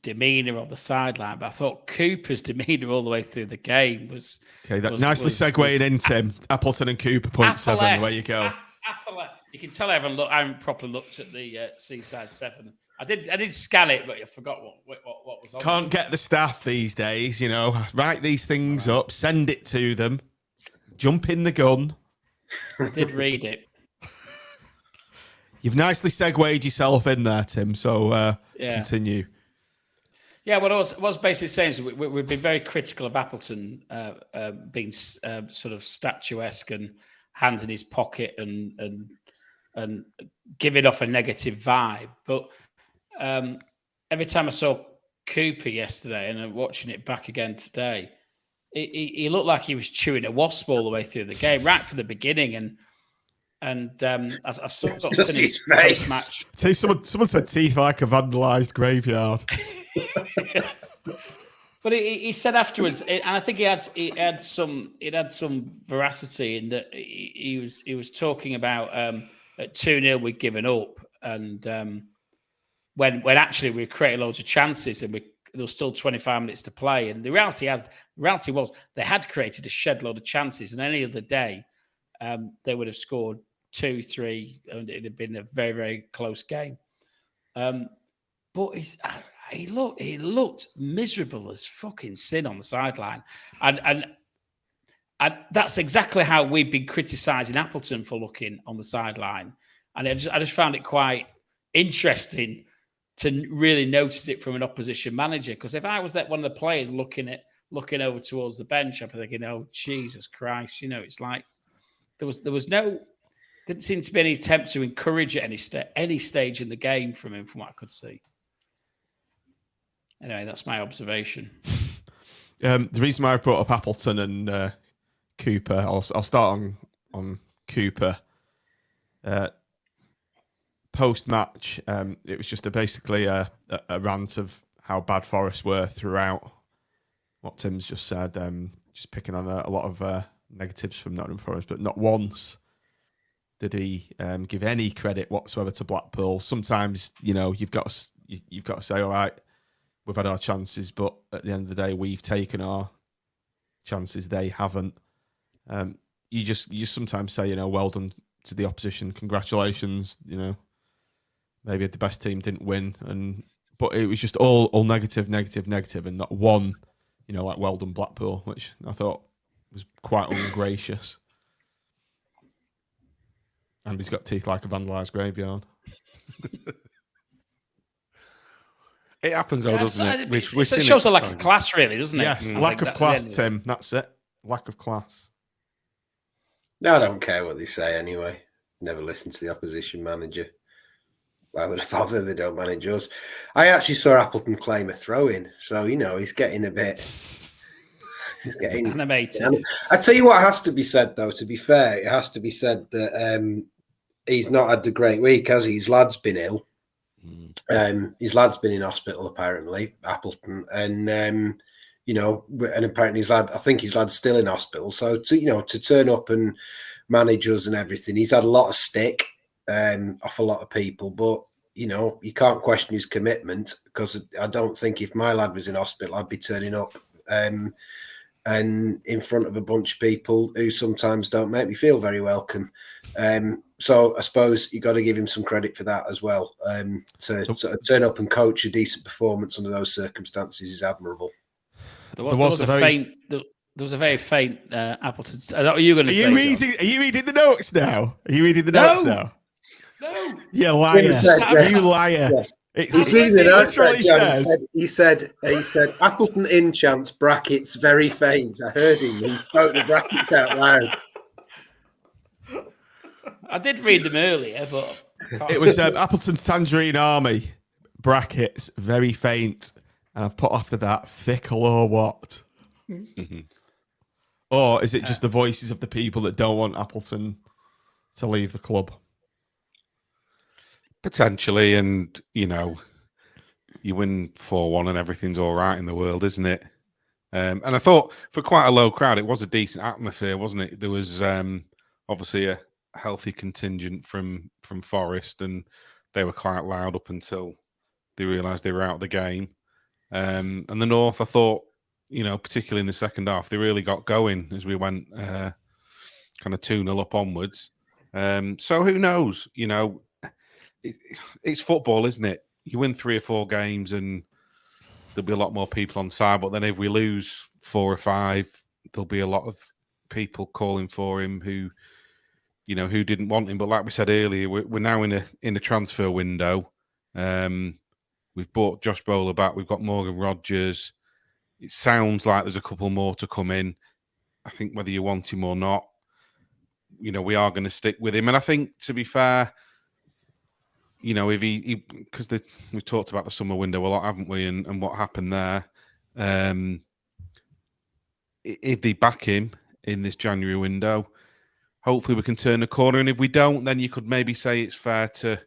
demeanour on the sideline, but I thought Cooper's demeanour all the way through the game was... Okay, nicely segueing in, Tim. Appleton and Cooper, point 7, where you go. You can tell I haven't properly looked at the Seaside 7. I did scan it, but I forgot what was on. Can't get the staff these days, you know. Write these things up, send it to them, jump in the gun. I did read it. You've nicely segued yourself in there, Tim, so continue. Yeah, what I was basically saying is we've been very critical of Appleton being sort of statuesque and hands in his pocket and giving off a negative vibe. But every time I saw Cooper yesterday and I'm watching it back again today, he looked like he was chewing a wasp all the way through the game, right from the beginning. And I've sort of seen his post-match. Someone said teeth like a vandalised graveyard. But he said afterwards, and I think it had some veracity in that he was talking about at 2-0 we'd given up, and when actually we created loads of chances and there was still 25 minutes to play. And the reality was they had created a shed load of chances, and any other day they would have scored 2-3, and it'd have been a very, very close game. But he looked miserable as fucking sin on the sideline, and that's exactly how we've been criticising Appleton for looking on the sideline. And I just found it quite interesting to really notice it from an opposition manager. Because if I was one of the players looking over towards the bench, I'm thinking, oh Jesus Christ, you know, it's like didn't seem to be any attempt to encourage at any stage in the game from him, from what I could see. Anyway, that's my observation. The reason why I brought up Appleton and Cooper, I'll start on Cooper. Post-match, it was just basically a rant of how bad Forest were throughout. What Tim's just said, just picking on a lot of negatives from Nottingham Forest, but not once did he give any credit whatsoever to Blackpool. Sometimes, you know, you've got to say, all right, we've had our chances, but at the end of the day, we've taken our chances. They haven't. You just sometimes say, you know, well done to the opposition, congratulations. You know, maybe the best team didn't win, but it was just all negative, and not one, you know, like well done Blackpool, which I thought was quite ungracious. And he's got teeth like a vandalised graveyard. It happens, though, doesn't it? It shows a lack of class, really, doesn't it? Yes, lack of class, Tim. That's it. Lack of class. No, I don't care what they say anyway. Never listen to the opposition manager. Why would I bother? They don't manage us. I actually saw Appleton claim a throw-in, so, you know, he's getting a bit... He's getting animated. I tell you what has to be said, though, to be fair, it has to be said that he's not had a great week, has he? His lad's been ill. His lad's been in hospital, apparently, Appleton. And, you know, and apparently I think his lad's still in hospital. So, to turn up and manage us and everything, he's had a lot of stick off a lot of people. But, you know, you can't question his commitment, because I don't think if my lad was in hospital, I'd be turning up. and in front of a bunch of people who sometimes don't make me feel very welcome. So I suppose you got to give him some credit for that as well. To sort of turn up and coach a decent performance under those circumstances is admirable. There was a very faint Appleton. Is that what you were going to say? Are you reading the notes now? Are you reading the notes now? No. You liar. You liar. Yeah. He's reading the notes. He said Appleton in chance brackets very faint. I heard him. He spoke the brackets out loud. I did read them earlier, but it was Appleton's Tangerine Army brackets very faint, and I've put after that fickle or what? Or is it just the voices of the people that don't want Appleton to leave the club? Potentially, and you win 4-1 and everything's all right in the world, isn't it? And I thought for quite a low crowd, it was a decent atmosphere, wasn't it? There was obviously a healthy contingent from Forest, and they were quite loud up until they realised they were out of the game. And the North, I thought, particularly in the second half, they really got going as we went kind of 2-0 up onwards. So who knows? It's football, isn't it? You win 3 or 4 games and there'll be a lot more people on side. But then if we lose 4 or 5, there'll be a lot of people calling for him who didn't want him. But like we said earlier, we're now in a transfer window. We've bought Josh Bowler back. We've got Morgan Rogers. It sounds like there's a couple more to come in. I think whether you want him or not, we are going to stick with him. And I think, to be fair, if he because we talked about the summer window a lot, haven't we? And what happened there. If they back him in this January window, hopefully we can turn a corner. And if we don't, then you could maybe say it's fair to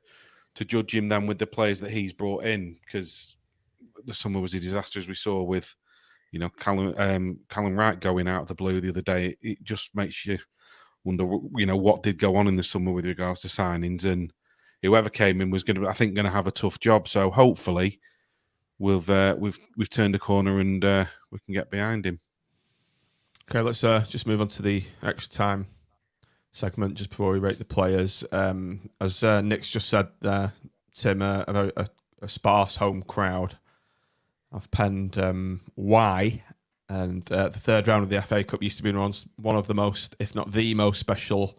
judge him then with the players that he's brought in, because the summer was a disaster, as we saw with Callum Wright going out of the blue the other day. It just makes you wonder, what did go on in the summer with regards to signings, and whoever came in was going to have a tough job. So hopefully we've turned a corner and we can get behind him. Okay, let's just move on to the extra time segment just before we rate the players. As Nick's just said there, Tim, a sparse home crowd. I've penned why, and the third round of the FA Cup used to be one of the most, if not the most special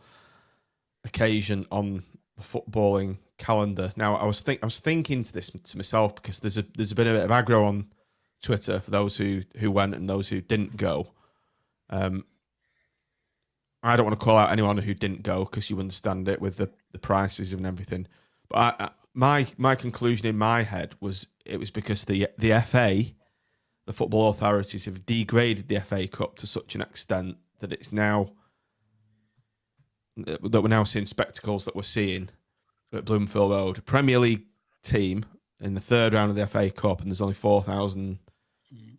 occasion on the footballing calendar. Now, I was thinking to myself, because there's been a bit of aggro on Twitter for those who went and those who didn't go. I don't want to call out anyone who didn't go, because you understand it with the prices and everything. But my conclusion in my head was it was because the FA, the football authorities, have degraded the FA Cup to such an extent that it's now that we're now seeing spectacles that we're seeing at Bloomfield Road, a Premier League team in the third round of the FA Cup, and there's only 4,000.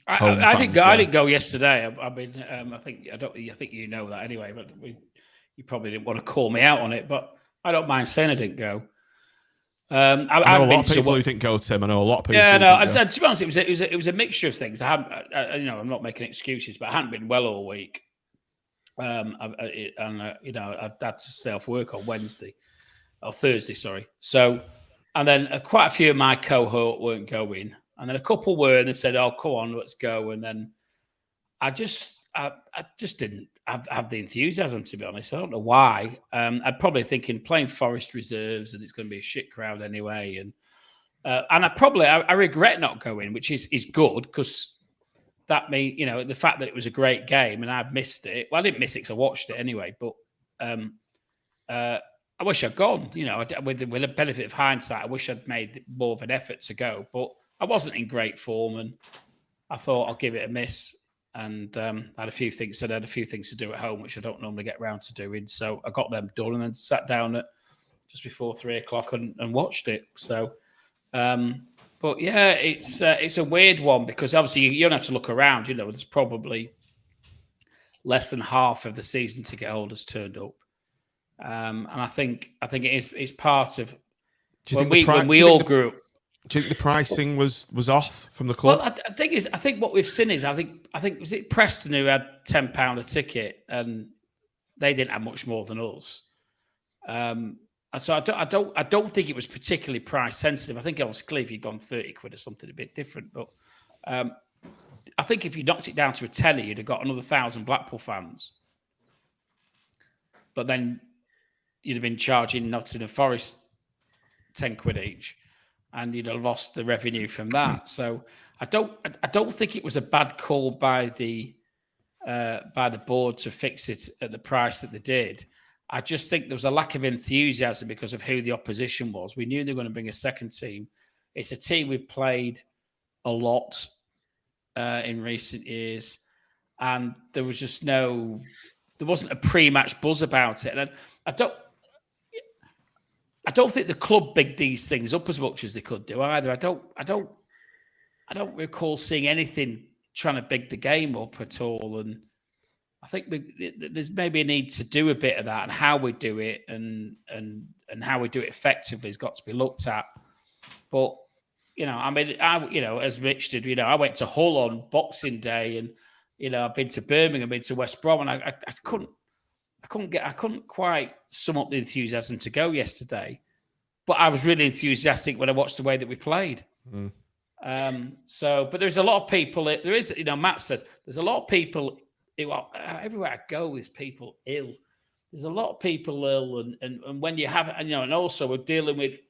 I didn't go yesterday. I think you know that anyway, but you probably didn't want to call me out on it. But I don't mind saying I didn't go. I know a lot of people who didn't go, Tim. I know a lot of people. Yeah, no. To be honest, it was a mixture of things. I'm not making excuses, but I hadn't been well all week. I had to stay off work on Thursday, sorry. So, and then quite a few of my cohort weren't going, and then a couple were, and they said, "Oh, come on, let's go." And then I just didn't have the enthusiasm, to be honest. I don't know why. I'd probably thinking playing Forest reserves, and it's going to be a shit crowd anyway, and I regret not going, which is good, because that means, the fact that it was a great game and I've missed it. Well, I didn't miss it because I watched it anyway, but I wish I'd gone. With the benefit of hindsight, I wish I'd made more of an effort to go, but I wasn't in great form, and I thought I'll give it a miss. And I had a few things to do at home, which I don't normally get around to doing. So I got them done and then sat down at just before 3:00 and watched it. So, but yeah, it's a weird one, because obviously you don't have to look around. There's probably less than half of the season ticket holders turned up, and I think it's part of when we all grew up. Do you think the pricing was off from the club? Well, I think what we've seen is I think was it Preston who had £10 a ticket and they didn't have much more than us. So I don't think it was particularly price sensitive. I think obviously if you'd gone 30 quid or something a bit different, but I think if you knocked it down to a tenner, you'd have got another 1,000 Blackpool fans. But then you'd have been charging Nottingham Forest 10 quid each, and you'd have lost the revenue from that. So I don't think it was a bad call by the board to fix it at the price that they did. I just think there was a lack of enthusiasm because of who the opposition was. We knew they were going to bring a second team. It's a team we've played a lot in recent years, and there wasn't a pre-match buzz about it. And I don't think the club bigged these things up as much as they could do either. I don't recall seeing anything trying to big the game up at all. And I think there's maybe a need to do a bit of that, and how we do it and how we do it effectively has got to be looked at. But as Mitch did, I went to Hull on Boxing Day, and I've been to Birmingham, been to West Brom, and I couldn't quite sum up the enthusiasm to go yesterday. But I was really enthusiastic when I watched the way that we played. Mm. But there's a lot of people. There is, Matt says there's a lot of people. Everywhere I go, there's people ill. There's a lot of people ill, and when you have, and also we're dealing with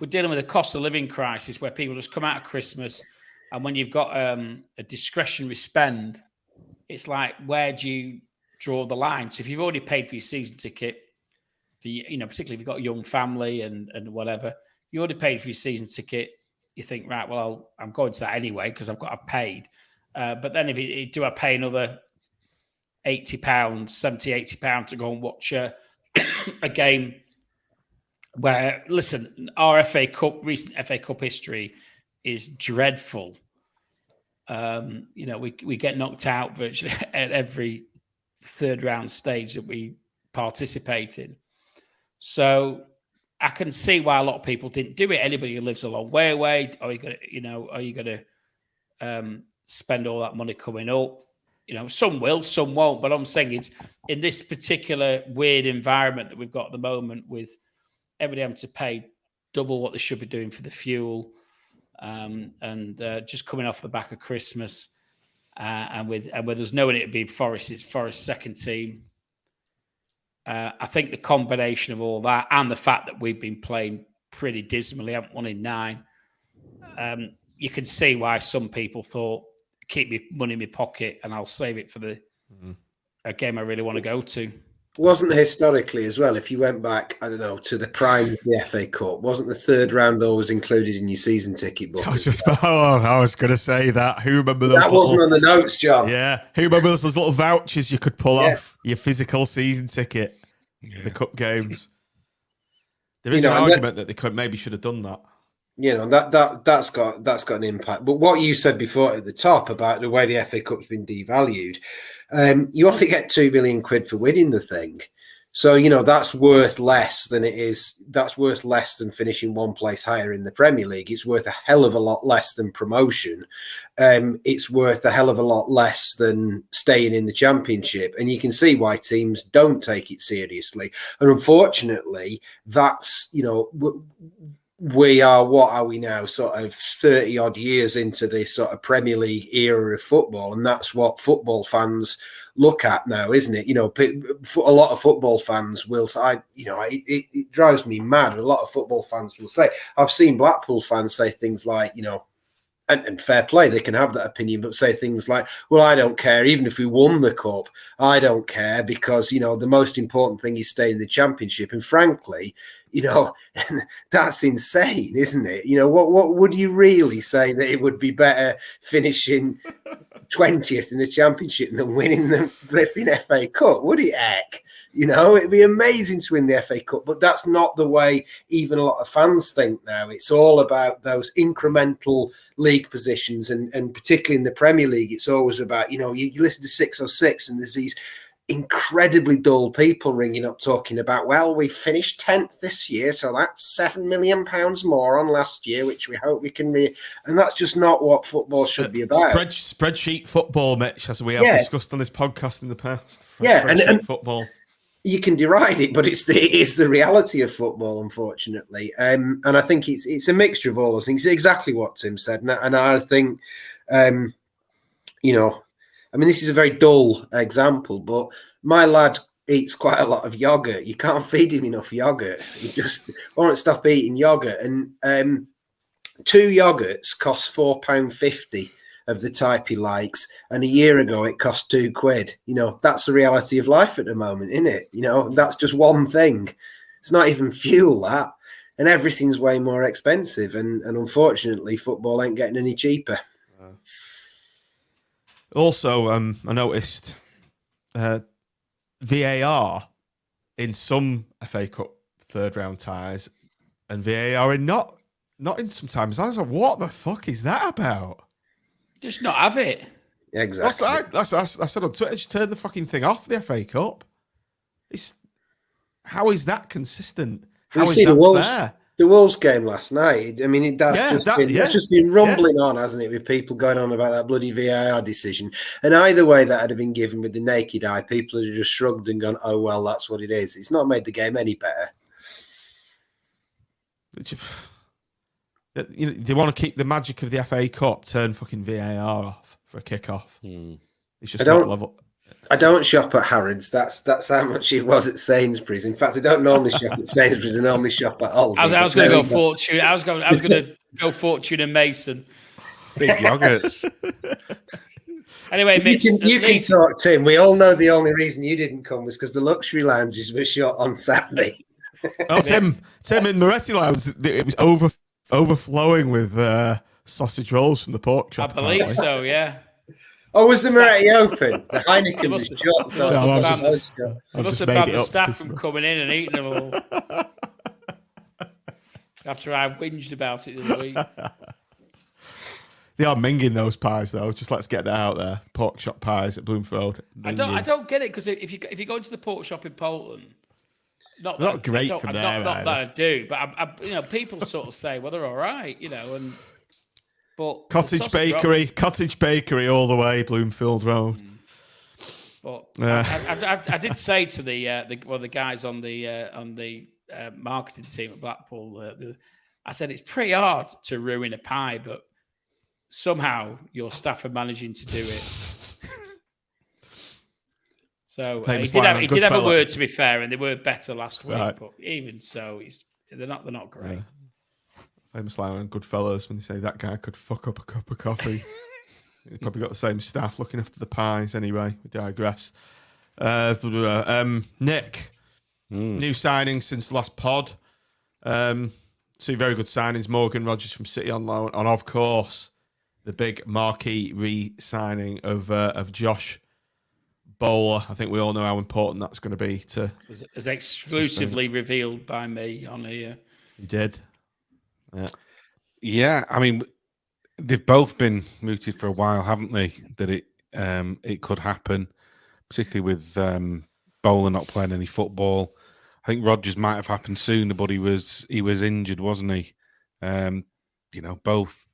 a cost of living crisis where people just come out of Christmas, and when you've got a discretionary spend, it's like, where do you draw the line? So if you've already paid for your season ticket, particularly if you've got a young family and whatever, you already paid for your season ticket. You think, right, well, I'm going to that anyway because I've paid. But then do I pay another £80, £70, £80 to go and watch a game where, listen, our recent FA Cup history is dreadful. We get knocked out virtually at every third round stage that we participate in. So I can see why a lot of people didn't do it. Anybody who lives a long way away, are you going to spend all that money coming up? Some will, some won't. But I'm saying it's in this particular weird environment that we've got at the moment, with everybody having to pay double what they should be doing for the fuel, and just coming off the back of Christmas, and with us knowing it would be Forest, it's Forest's second team. I think the combination of all that and the fact that we've been playing pretty dismally, haven't won in 9, you can see why some people thought, keep my money in my pocket and I'll save it for a game I really want to go to. Wasn't historically as well, if you went back, I don't know, to the prime of the FA Cup, wasn't the third round always included in your season ticket book? I was going to say that. Who remember those? That wasn't on the notes, John. Yeah. Who remembers those little vouchers you could pull off your physical season ticket, the cup games? There is an argument that they maybe should have done that. That's got an impact. But what you said before at the top about the way the FA Cup's been devalued, you only get £2 million for winning the thing. So, that's worth less than it is. That's worth less than finishing one place higher in the Premier League. It's worth a hell of a lot less than promotion. It's worth a hell of a lot less than staying in the Championship. And you can see why teams don't take it seriously. And unfortunately, that's, we are, what are we now, sort of 30 odd years into this sort of Premier League era of football. And that's what football fans look at now, isn't it? A lot of football fans will say, it drives me mad. A lot of football fans will say, I've seen Blackpool fans say things like, and fair play, they can have that opinion, but say things like, well, I don't care. Even if we won the cup, I don't care because, the most important thing is staying in the Championship. And frankly, that's insane, isn't it? What would you really say that it would be better finishing 20th in the Championship than winning the flipping FA Cup? Would it, heck? It'd be amazing to win the FA Cup, but that's not the way even a lot of fans think now. It's all about those incremental league positions, and particularly in the Premier League, it's always about, you listen to 606 and there's these incredibly dull people ringing up talking about, well, we finished 10th this year, so that's £7 million more on last year, which we hope we can and that's just not what football should be about. Spreadsheet football, Mitch, as we have discussed on this podcast in the past. And football. You can deride it, but it's the reality of football, unfortunately. And I think it's a mixture of all those things. It's exactly what Tim said, and I think, I mean, this is a very dull example, but my lad eats quite a lot of yogurt. You can't feed him enough yogurt. He just won't stop eating yogurt. And 2 yogurts cost £4.50 of the type he likes. And a year ago, it cost £2. That's the reality of life at the moment, isn't it? That's just one thing. It's not even fuel, that. And everything's way more expensive. And unfortunately, football ain't getting any cheaper. Also, I noticed VAR in some FA Cup third round ties, and VAR in not in some times. I was like, what the fuck is that about? Just not have it. Exactly. I said on Twitter, just turn the fucking thing off, the FA Cup. How is that consistent? How is that fair? The Wolves game last night, I mean, that's just been rumbling on, hasn't it, with people going on about that bloody VAR decision. And either way that had been given with the naked eye, people had just shrugged and gone, oh, well, that's what it is. It's not made the game any better. They want to keep the magic of the FA Cup, turn fucking VAR off for a kick-off. It's just not level. I don't shop at Harrods. That's how much it was at Sainsbury's. In fact, I don't normally shop at Sainsbury's. I normally shop at Aldi. I was going to go Fortune. I was going to go Fortune and Mason. Big yogurts. Anyway, Mitch, you can talk, Tim. We all know the only reason you didn't come was because the luxury lounges were shut on Saturday. Oh, Tim in Moretti Lounge, it was overflowing with sausage rolls from the pork shop. I believe so. Yeah. Oh, was the Moretti open? The Heineken was shut. So I must have banned the staff from coming in and eating them all. After I whinged about it this week. They are minging those pies, though. Just let's get that out there. Pork shop pies at Bloomfield Road. I don't get it, because if you go into the pork shop in Poland, not great from there. Not that I do, but I people sort of say, well, they're all right, But cottage bakery all the way, Bloomfield Road. But I did say to the guys on the marketing team at Blackpool, I said it's pretty hard to ruin a pie, but somehow your staff are managing to do it. So he did have a word, to be fair, and they were better last week. Right. But even so, they're not great. Famous line on Goodfellas when they say that guy could fuck up a cup of coffee. He probably got the same staff looking after the pies. Anyway, we digress. Nick, new signings since the last pod. 2 very good signings. Morgan Rogers from City on loan, and of course, the big marquee re-signing of Josh Bowler. I think we all know how important that's going to be to. As exclusively revealed by me on here. You did. Yeah, I mean, they've both been mooted for a while, haven't they? That it could happen, particularly with Bowler not playing any football. I think Rodgers might have happened sooner, but he was injured, wasn't he? Both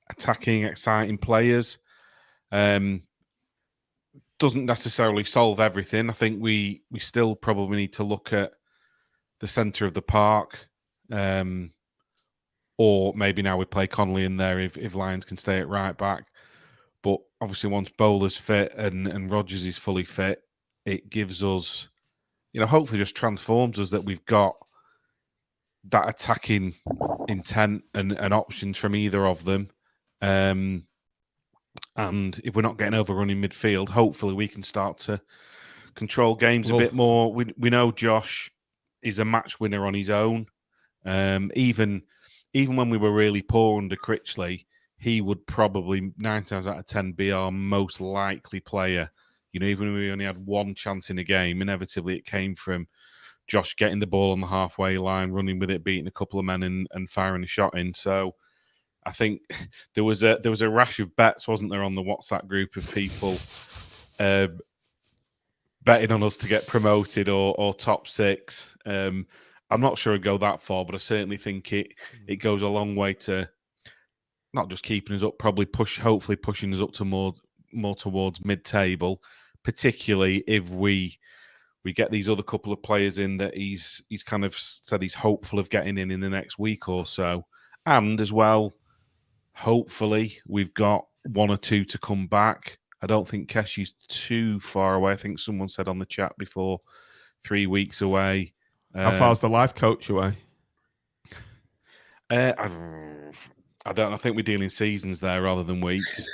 attacking, exciting players. Doesn't necessarily solve everything. I think we still probably need to look at the centre of the park. Or maybe now we play Connolly in there if Lyons can stay at right back. But obviously once Bowler's fit and Rodgers is fully fit, it gives us, hopefully just transforms us that we've got that attacking intent and options from either of them. And if we're not getting overrun in midfield, hopefully we can start to control games a bit more. We know Josh is a match winner on his own. Even when we were really poor under Critchley, he would probably 9 times out of 10 be our most likely player. Even when we only had one chance in a game, inevitably it came from Josh getting the ball on the halfway line, running with it, beating a couple of men and firing a shot in. So I think there was a rash of bets, wasn't there, on the WhatsApp group of people betting on us to get promoted or top 6. I'm not sure I'd go that far, but I certainly think it goes a long way to not just keeping us up, probably hopefully pushing us up to more towards mid-table, particularly if we get these other couple of players in that he's kind of said he's hopeful of getting in the next week or so. And as well, hopefully we've got 1 or 2 to come back. I don't think Keshi's too far away. I think someone said on the chat before 3 weeks away. How far's the life coach away? I don't know. I think we're dealing seasons there rather than weeks.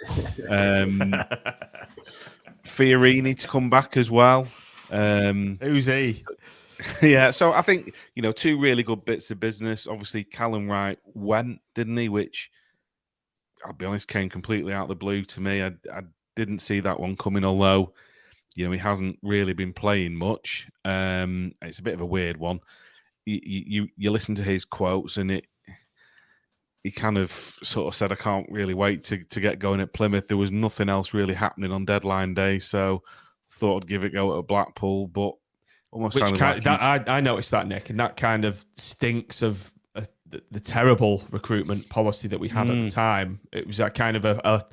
Fiorini to come back as well. Who's he? Yeah, so I think, 2 really good bits of business. Obviously, Callum Wright went, didn't he? Which, I'll be honest, came completely out of the blue to me. I didn't see that one coming, although, he hasn't really been playing much. It's a bit of a weird one. You listen to his quotes and he kind of sort of said, I can't really wait to get going at Plymouth. There was nothing else really happening on deadline day, so thought I'd give it a go at Blackpool, but almost sounded like I noticed that, Nick, and that kind of stinks of the terrible recruitment policy that we had at the time. It was that kind of a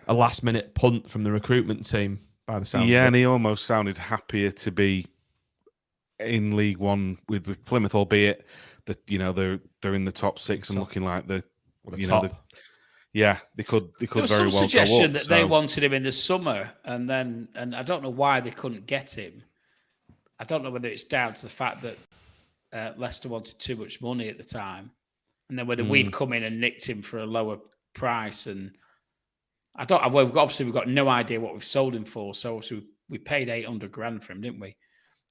last-minute punt from the recruitment team, by the sound. Yeah, and he almost sounded happier to be in League One with Plymouth, albeit that they're in the top 6 and looking like the top. They could There was very some well suggestion go up, that they wanted him in the summer, and I don't know why they couldn't get him. I don't know whether it's down to the fact that Leicester wanted too much money at the time, and then whether we've come in and nicked him for a lower price. And we've got no idea what we've sold him for. So obviously we paid 800 grand for him, didn't we?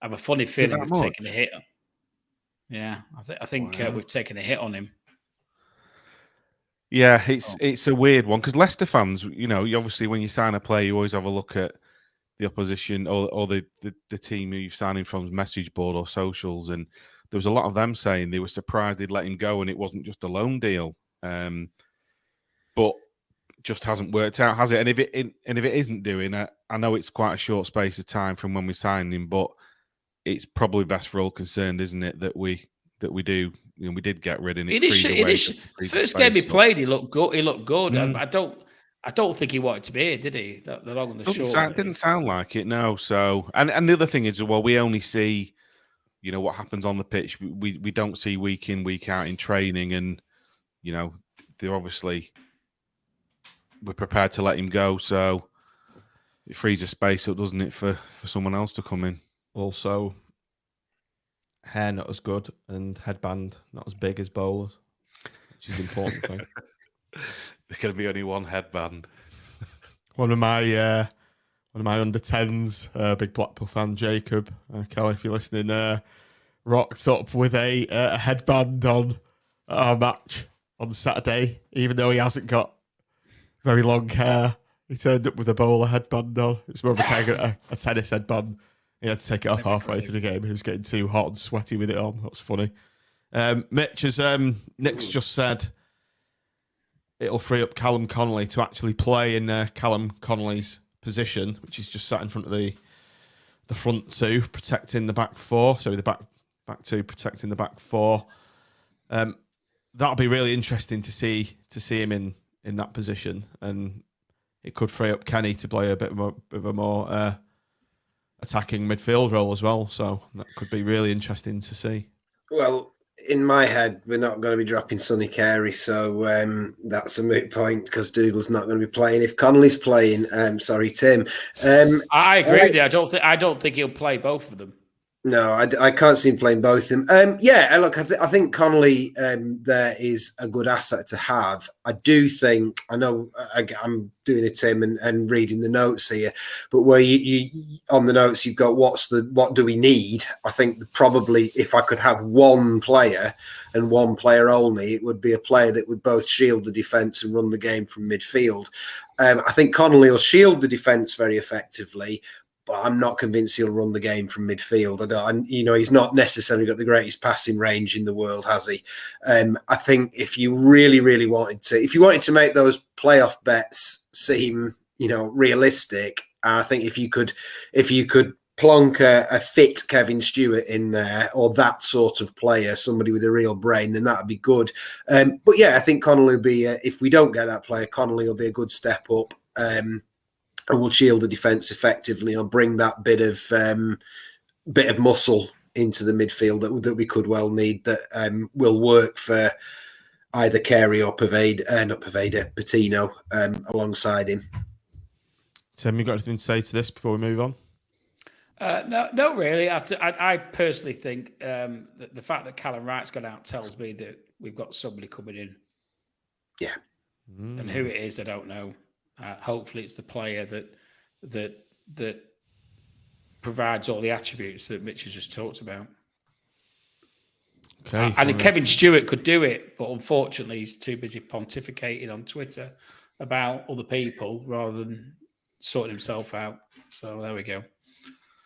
I have a funny feeling we've taken a hit. Yeah, I think we've taken a hit on him. Yeah, it's a weird one because Leicester fans, you obviously when you sign a player, you always have a look at the opposition or the team who you're signing from's message board or socials, and there was a lot of them saying they were surprised they'd let him go and it wasn't just a loan deal. But just hasn't worked out, has it? And if it isn't doing it, I know it's quite a short space of time from when we signed him, but it's probably best for all concerned, isn't it, that we do. We did get rid of it. First game he played, he looked good. I don't think he wanted to be here, did he? The long and the short. Didn't sound like it, no. So, and the other thing is, well, we only see, what happens on the pitch. We don't see week in, week out in training, and they're obviously we're prepared to let him go. So it frees a space up, doesn't it, for someone else to come in. Also, hair not as good and headband not as big as bowlers, which is an important thing. There can be only one headband. One of my under 10s, big Blackpool fan, Jacob Kelly, if you're listening, rocked up with a headband on our match on Saturday, even though he hasn't got very long hair. He turned up with a bowler headband on. It's more of a tennis headband. He had to take it off halfway through the game. He was getting too hot and sweaty with it on. That was funny. Mitch, as Nick's just said, it'll free up Callum Connolly to actually play in Callum Connolly's position, which is just sat in front of the front two, protecting the back four. So the back two protecting the back four. That'll be really interesting to see him in that position, and it could free up Kenny to play a bit of a more attacking midfield role as well. So that could be really interesting to see. Well, in my head, we're not going to be dropping Sonny Carey, so that's a moot point because Dougal's not going to be playing. If Connolly's playing, sorry, Tim. I agree with you. I don't think he'll play both of them. No, I can't see him playing both of them. Look, I think Connolly there is a good asset to have. I do think, I know I'm doing a Tim and reading the notes here, but where you on the notes you've got what do we need? I think probably if I could have one player and one player only, it would be a player that would both shield the defence and run the game from midfield. I think Connolly will shield the defence very effectively, but I'm not convinced he'll run the game from midfield. He's not necessarily got the greatest passing range in the world, has he? I think if you really wanted to make those playoff bets seem, realistic, I think if you could plonk a fit Kevin Stewart in there, or that sort of player, somebody with a real brain, then that'd be good. But yeah, I think Connolly will be, if we don't get that player, Connolly will be a good step up, and will shield the defence effectively, and bring that bit of muscle into the midfield that we could well need, that will work for either Carey or Patino alongside him. Tim, you got anything to say to this before we move on? No, not really. I personally think that the fact that Callum Wright's gone out tells me that we've got somebody coming in. Yeah. And who it is, I don't know. Hopefully it's the player that provides all the attributes that Mitch has just talked about. Okay. And Kevin Stewart could do it, but unfortunately he's too busy pontificating on Twitter about other people rather than sorting himself out. So there we go.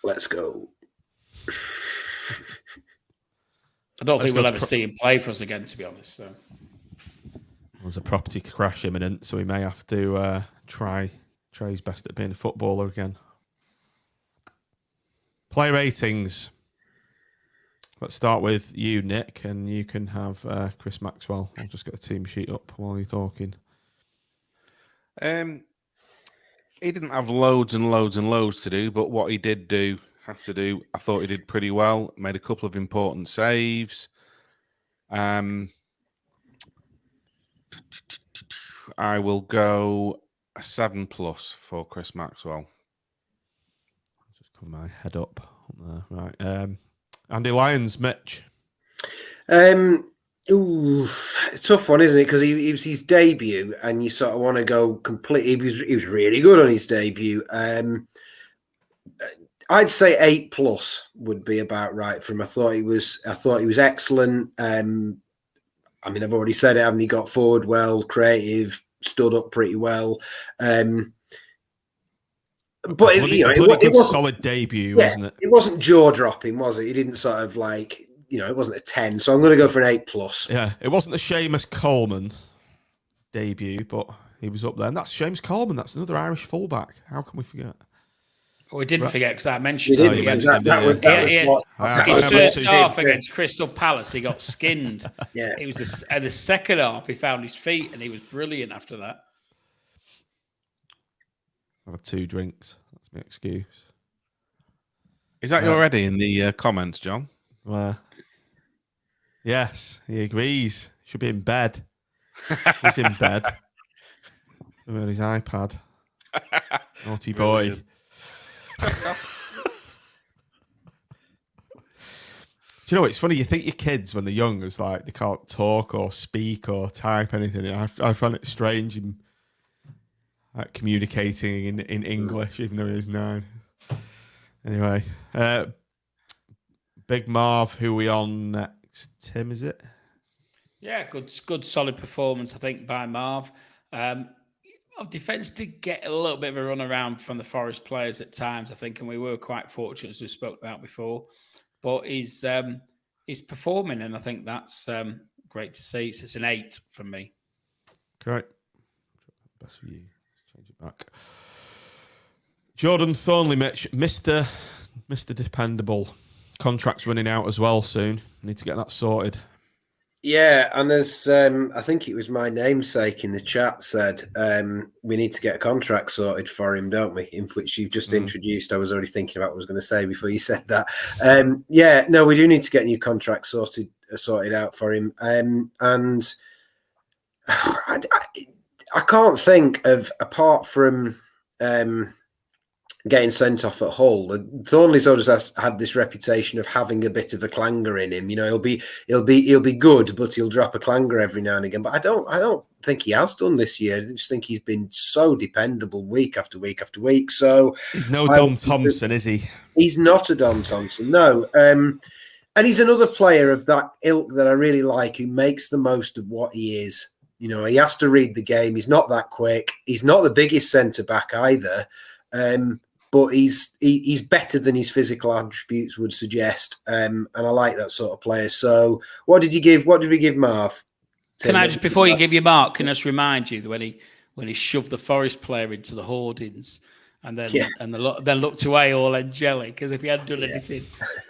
Let's go. I don't think we'll ever see him play for us again, to be honest. So there's a property crash imminent, so he may have to try his best at being a footballer again. Play ratings. Let's start with you, Nick, and you can have Chris Maxwell. I'll just get the team sheet up while you're talking. He didn't have loads and loads and loads to do, but what he did have to do, I thought he did pretty well. Made a couple of important saves. I will go a 7+ for Chris Maxwell. I'll just cover my head up there. Right. Andy Lyons, Mitch. Tough one, isn't it? Because it was his debut, and you sort of want to go completely. He was really good on his debut. I'd say 8+ would be about right for him. I thought he was excellent. I mean, I've already said it. Haven't he? Got forward well, creative, stood up pretty well. But it was a solid debut, wasn't it? It wasn't jaw dropping, was it? He didn't sort of like, it wasn't a 10. So I'm going to go for an 8+. Yeah, it wasn't the Seamus Coleman debut, but he was up there. And that's Seamus Coleman. That's another Irish fullback. How can we forget? We didn't forget because I mentioned his first half against Crystal Palace, he got skinned. Yeah, it was the second half he found his feet and he was brilliant after that. I've had 2 drinks. That's my excuse. Is that you already in the comments, John? Yes, he agrees. Should be in bed. He's in bed. On his iPad. Naughty boy. Do you know, it's funny, you think your kids when they're young is like they can't talk or speak or type anything. I find it strange in communicating in English, even though he was 9. Anyway, Big Marv, who are we on next? Tim, is it? Yeah, good solid performance, I think, by Marv. Our defence did get a little bit of a run around from the Forest players at times, I think, and we were quite fortunate, as we spoke about before. But he's performing, and I think that's great to see. So it's an 8 from me. Great. Best for you. Let's change it back. Jordan Thornley, Mitch, Mr. Dependable. Contract's running out as well soon. Need to get that sorted. Yeah, and as I think it was my namesake in the chat said, we need to get a contract sorted for him, don't we? In which you've just introduced. I was already thinking about what I was going to say before you said that. We do need to get a new contract sorted out for him. And I can't think of, apart from getting sent off at Hull, Thornley's always had this reputation of having a bit of a clanger in him. He'll be good, but he'll drop a clanger every now and again. But I don't think he has done this year. I just think he's been so dependable week after week after week. So he's no Dom Thompson, is he? He's not a Dom Thompson, no. And he's another player of that ilk that I really like, who makes the most of what he is. He has to read the game. He's not that quick. He's not the biggest centre back either. But he's better than his physical attributes would suggest, and I like that sort of player. So, what did we give Marv? Can I just, before you give your mark, can I just remind you that when he shoved the Forest player into the hoardings, and then looked away all angelic as if he hadn't done anything.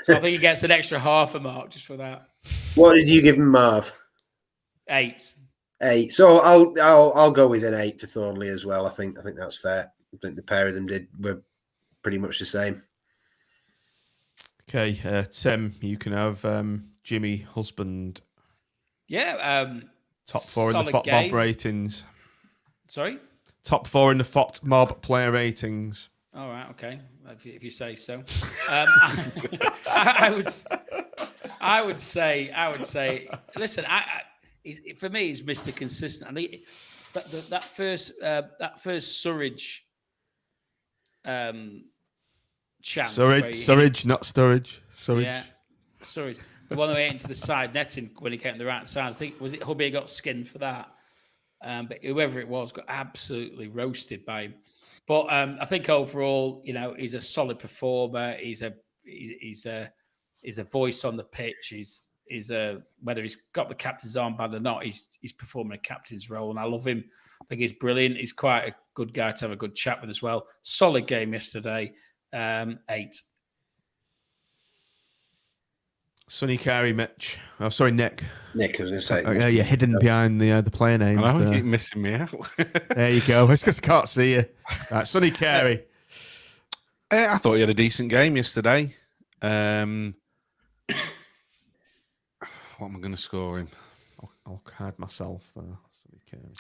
So I think he gets an extra half a mark just for that. What did you give him, Marv? 8. 8. So I'll go with an 8 for Thornley as well. I think that's fair. I think the pair of them were pretty much the same. Okay, Tim, you can have Jimmy Husband. Yeah. Top 4 in the FOT Mob ratings. Sorry? Top 4 in the FOT Mob player ratings. All right, okay. If you say so. I would say. Listen, for me, he's Mr. Consistent. I think that first Sturridge chance. Sturridge, not Sturridge. Sturridge. Yeah, Sturridge. The one that went into the side netting when he came to the right side. I think was it Hubby got skinned for that. But whoever it was got absolutely roasted by him. But I think overall, he's a solid performer. He's a voice on the pitch. He's whether he's got the captain's armband or not, he's performing a captain's role, and I love him. I think he's brilliant. He's quite a good guy to have a good chat with as well. Solid game yesterday. 8. Sonny Carey, Mitch. Oh, sorry, Nick. Nick, I was going to say. You're hidden behind the player names. I know, you keep missing me out. There you go. It's just can't see you. Right, Sonny Carey. I thought he had a decent game yesterday. What am I going to score him? I'll card myself there. Sonny Carey.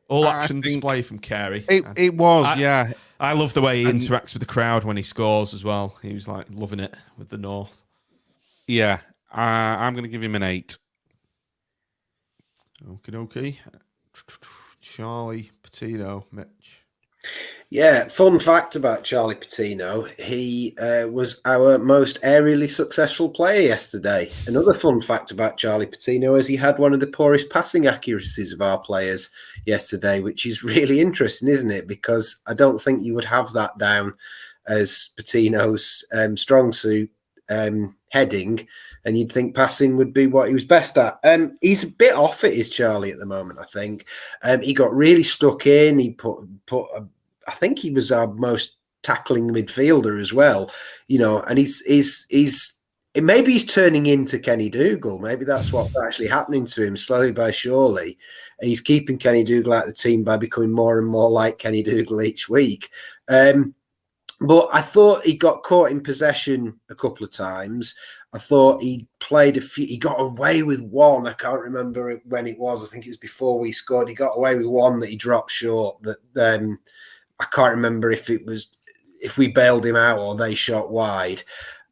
All action display from Carey. It was, yeah. I love the way he interacts with the crowd when he scores as well. He was like loving it with the North. Yeah, I'm going to give him an 8. Okay. Charlie Patino, Mitch. Yeah, fun fact about Charlie Patino. He was our most aerially successful player yesterday. Another fun fact about Charlie Patino is he had one of the poorest passing accuracies of our players yesterday, which is really interesting, isn't it? Because I don't think you would have that down as Patino's strong suit. Heading, and you'd think passing would be what he was best at. He's a bit off it, is Charlie, at the moment, I think. He got really stuck in. He I think he was our most tackling midfielder as well, and maybe he's turning into Kenny Dougal. Maybe that's what's actually happening to him slowly by surely. He's keeping Kenny Dougal out of the team by becoming more and more like Kenny Dougal each week. But I thought he got caught in possession a couple of times. I thought he played he got away with one. I can't remember when it was. I think it was before we scored. He got away with one that he dropped short. That I can't remember if we bailed him out or they shot wide.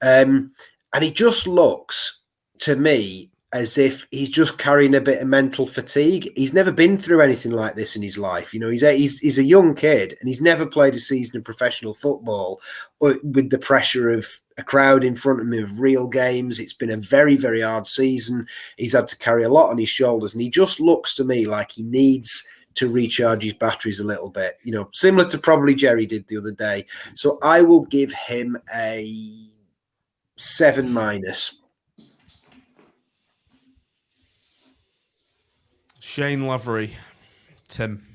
And he just looks to me as if he's just carrying a bit of mental fatigue. He's never been through anything like this in his life. He's a young kid and he's never played a season of professional football with the pressure of a crowd in front of him of real games. It's been a very, very hard season. He's had to carry a lot on his shoulders, and he just looks to me like he needs to recharge his batteries a little bit, similar to probably Jerry did the other day. So I will give him a 7-. Shane Lavery, Tim.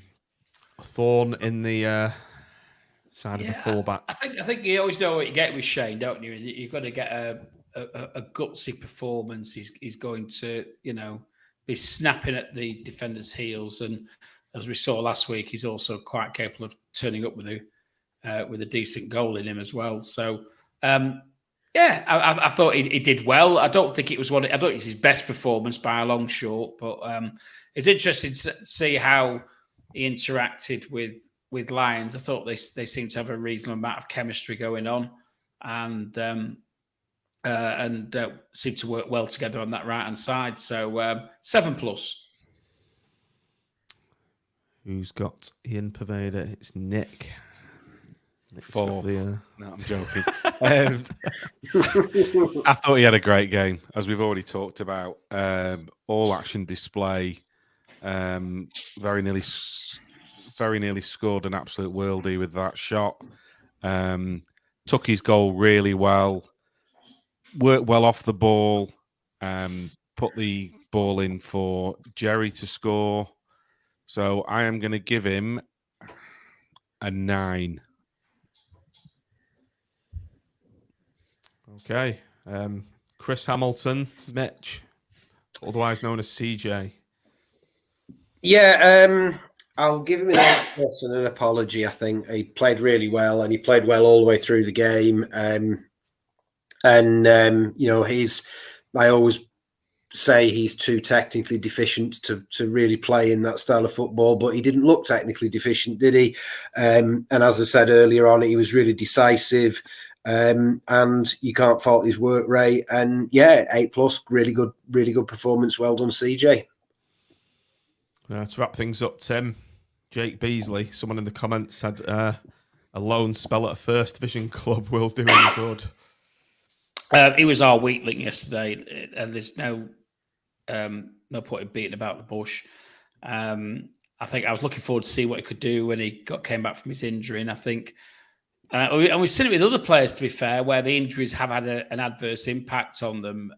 A thorn in the side of the fullback. I think you always know what you get with Shane, don't you? You've got to get a gutsy performance. He's going to, be snapping at the defender's heels, and as we saw last week, he's also quite capable of turning up with a decent goal in him as well. So, I thought he did well. I don't think it was his best performance by a long shot, but it's interesting to see how he interacted with Lyons. I thought they seemed to have a reasonable amount of chemistry going on, and seemed to work well together on that right hand side. So 7+. Who's got Ian Poveda? It's Nick. 4. No, I'm joking. I thought he had a great game, as we've already talked about. All action display. Very nearly scored an absolute worldie with that shot. Took his goal really well. Worked well off the ball. Put the ball in for Jerry to score. So I am going to give him a 9. Okay. Chris Hamilton, Mitch, otherwise known as CJ. Yeah, I'll give him an A+ and an apology. I think he played really well, and he played well all the way through the game. I always say he's too technically deficient to really play in that style of football, but he didn't look technically deficient, did he? And as I said earlier on, he was really decisive, and you can't fault his work rate. And yeah, A+, really good performance. Well done, CJ. To wrap things up, Tim, Jake Beasley, someone in the comments said a loan spell at a first division club will do him good. He was our weak link yesterday, and there's no point in beating about the bush. I think I was looking forward to see what he could do when he came back from his injury, and I think, and we've seen it with other players, to be fair, where the injuries have had an adverse impact on them.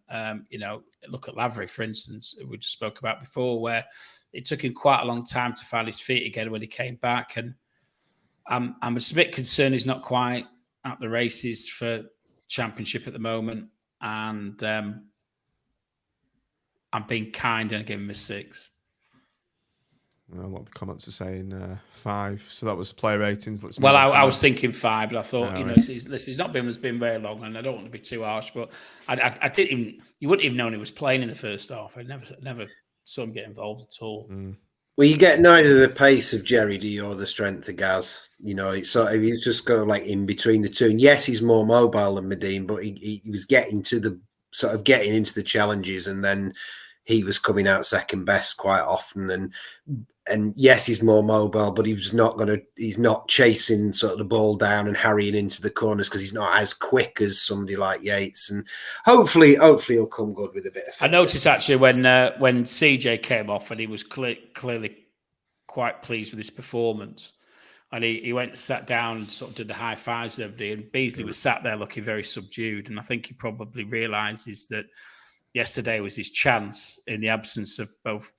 Look at Lavery, for instance, we just spoke about before, where it took him quite a long time to find his feet again when he came back, and I'm just a bit concerned he's not quite at the races for Championship at the moment, and I'm being kind and giving him a 6. A lot of the comments are saying 5, so that was player ratings. I was thinking 5, but I thought, he's not been very long, and I don't want to be too harsh, but I didn't even, you wouldn't even known he was playing in the first half. I never saw him get involved at all. Well, you get neither the pace of Jerry D or the strength of Gaz. It's sort of, he's just got like in between the two. And yes, he's more mobile than Medine, but he was getting into the challenges, and then he was coming out second best quite often. And yes, he's more mobile, but he's not chasing sort of the ball down and harrying into the corners, because he's not as quick as somebody like Yates. And hopefully he'll come good with a bit of fitness. I noticed actually when CJ came off, and he was clearly quite pleased with his performance, and he went and sat down and sort of did the high fives and everything, and Beasley was sat there looking very subdued, and I think he probably realises that yesterday was his chance, in the absence of both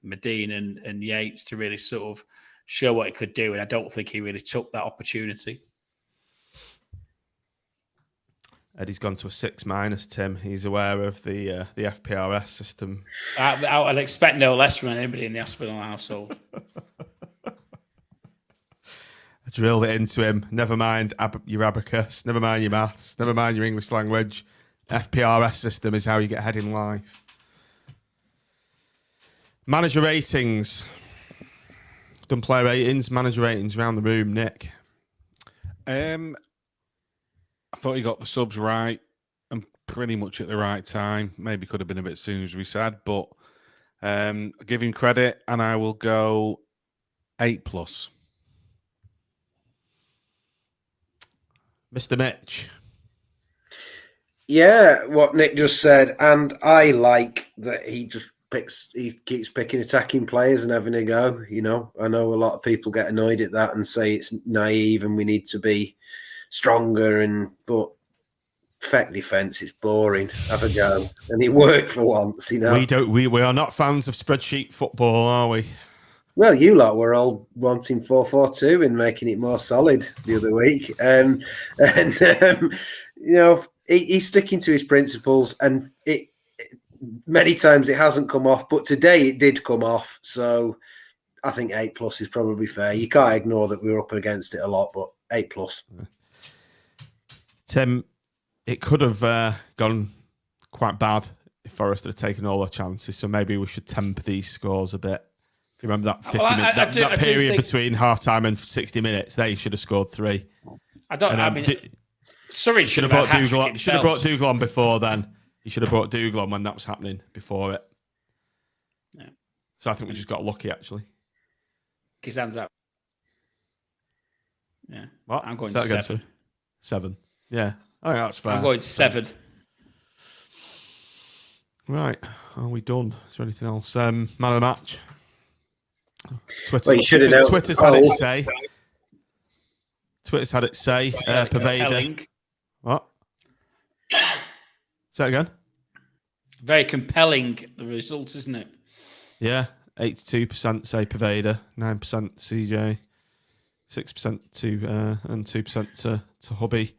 Medine and Yates, to really sort of show what he could do, and I don't think he really took that opportunity. Eddie's gone to a 6-, Tim. He's aware of the FPRS system. I'd expect no less from anybody in the Aspinall household. I drilled it into him. Never mind your abacus. Never mind your maths. Never mind your English language. FPRS system is how you get ahead in life. Manager ratings. Done player ratings, manager ratings around the room. Nick. I thought he got the subs right and pretty much at the right time. Maybe could have been a bit sooner, as we said, but I'll give him credit, and I will go 8+. Mr. Mitch. Yeah, what Nick just said, and I like that he keeps picking attacking players and having a go. I know a lot of people get annoyed at that and say it's naive and we need to be stronger, but effect defence is boring. Have a go, and it worked for once. We are not fans of spreadsheet football, are we? Well, you lot were all wanting 4-4-2 and making it more solid the other week, he's sticking to his principles, and many times it hasn't come off, but today it did come off. So I think 8+ is probably fair. You can't ignore that we were up against it a lot, but 8+. Tim, it could have gone quite bad if Forest had taken all their chances. So maybe we should temper these scores a bit. You remember that 50 minute that period between half time and 60 minutes? They should have scored 3. Surrey should have brought Dougal on before then. He should have brought Dougal on when that was happening before it. Yeah. So I think we just got lucky, actually. His hands up. Yeah. What? I'm going 7. 7. Yeah. I think that's fair. I'm going 7. Right. Are we done? Is there anything else? Man of the match. Twitter's had its say. Twitter's had its say. Poveda. What? Say it again. Very compelling, the result, isn't it? Yeah. 82% say Poveda, 9% CJ, 6% to and 2% to Hubby.